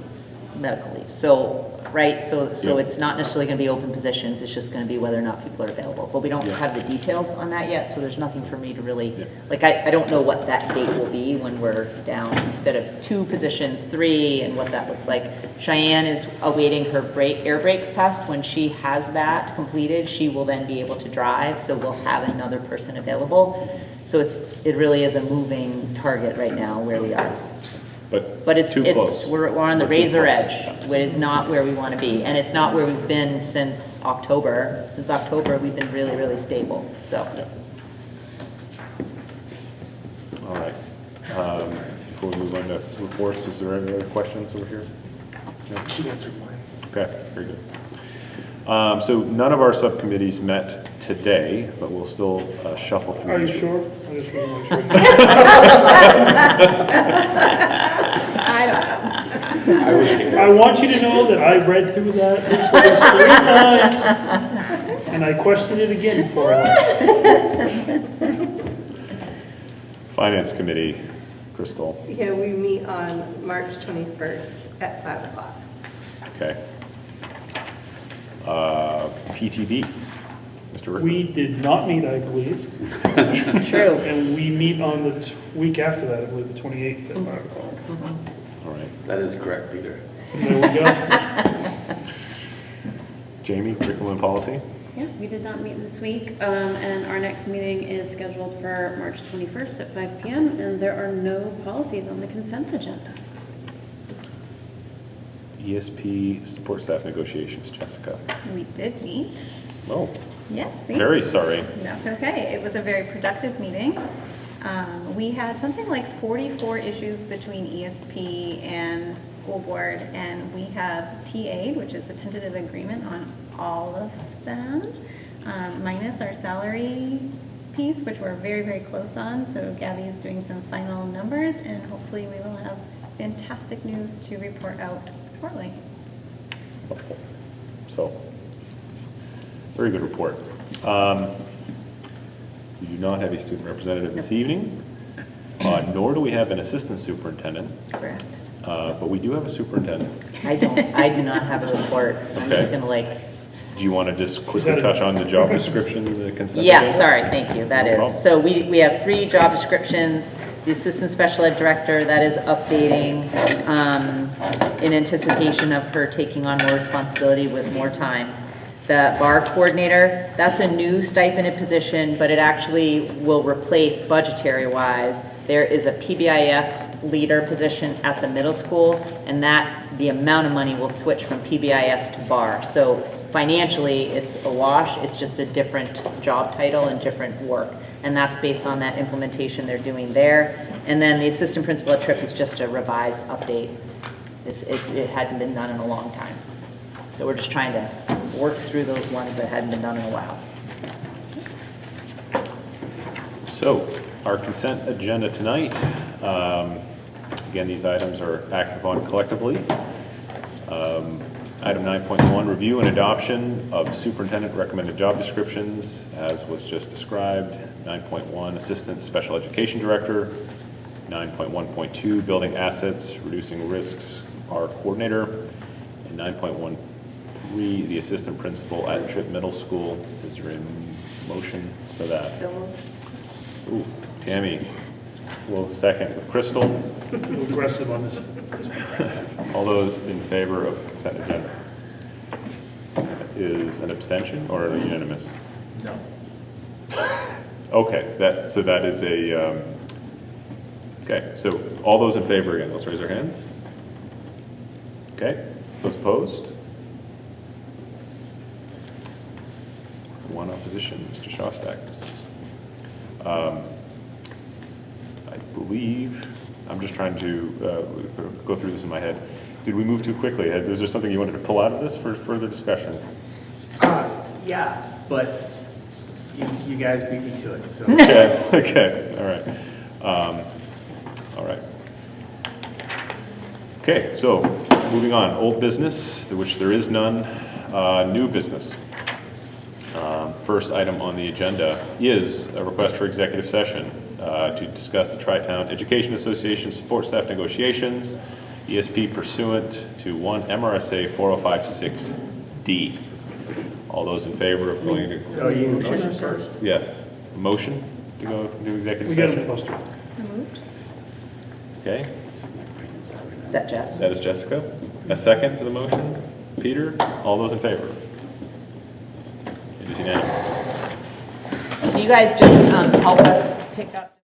medical leaves. So, right, so it's not necessarily going to be open positions, it's just going to be whether or not people are available. But we don't have the details on that yet, so there's nothing for me to really, like, I don't know what that date will be when we're down, instead of 2 positions, 3, and what that looks like. Cheyenne is awaiting her air brakes test. When she has that completed, she will then be able to drive, so we'll have another person available. So it really is a moving target right now where we are. But we're on the razor edge. It is not where we want to be, and it's not where we've been since October. Since October, we've been really, really stable. So. All right. Before we move on to reports, is there any other questions over here? No? She answered mine. Okay, very good. So none of our subcommittees met today, but we'll still shuffle through. Are you sure? I just want to make sure. I don't know. I want you to know that I read through that list 3 times, and I questioned it again before I left. Finance Committee, Crystal. Yeah, we meet on March 21st at 5 o'clock. Okay. PTB, Mr. Rickman. We did not meet, I believe. True. And we meet on the week after that, I believe, the 28th at 5 o'clock. All right. That is correct, Peter. There we go. Jamie, curriculum and policy. Yeah, we did not meet this week, and our next meeting is scheduled for March 21st at 5 p.m., and there are no policies on the consent agenda. ESP support staff negotiations, Jessica. We did meet. Oh. Yes. See? Very sorry. That's okay. It was a very productive meeting. We had something like 44 issues between ESP and school board, and we have TA, which is the tentative agreement on all of them, minus our salary piece, which we're very, very close on. So Gabby is doing some final numbers, and hopefully we will have fantastic news to report out shortly. So, very good report. We do not have a student representative this evening, nor do we have an assistant superintendent. Correct. But we do have a superintendent. I do not have a report. I'm just going to Do you want to just quickly touch on the job description, the consent? Yes, sorry, thank you, that is. So we have 3 job descriptions. The assistant special ed director, that is updating in anticipation of her taking on more responsibility with more time. The bar coordinator, that's a new stipended position, but it actually will replace budgetary-wise. There is a PBIS leader position at the middle school, and the amount of money will switch from PBIS to bar. So financially, it's a wash. It's just a different job title and different work. And that's based on that implementation they're doing there. And then the assistant principal at Tripp is just a revised update. It hadn't been done in a long time. So we're just trying to work through those ones that hadn't been done in a while. So, our consent agenda tonight, again, these items are acted upon collectively. Item 9.1, review and adoption of superintendent recommended job descriptions, as was just described. 9.1, assistant special education director. 9.1.2, building assets, reducing risks, our coordinator. 9.13, the assistant principal at Tripp Middle School. Is there a motion for that? So moved. Ooh, Tammy, will second with Crystal. A little aggressive on this. All those in favor of consent agenda? Is an abstention or a unanimous? No. Okay, so that is a, okay, so all those in favor again, let's raise our hands. Okay, those opposed? One opposition, Mr. Shostak. I believe, I'm just trying to go through this in my head. Did we move too quickly? Was there something you wanted to pull out of this for further discussion? Yeah, but you guys beat me to it, so. Okay, all right. Okay, so moving on, old business, which there is none, new business. First item on the agenda is a request for executive session to discuss the Tri-Town Education Association support staff negotiations, ESP pursuant to 1 MRSA 4056D. All those in favor of going to... Oh, you need a motion first? Yes. Motion to go into executive We got session? it first. So moved. Okay, Is that Jess? that is Jessica. A second to the motion? Peter? All those in favor? It is unanimous. Can you guys just help us pick up?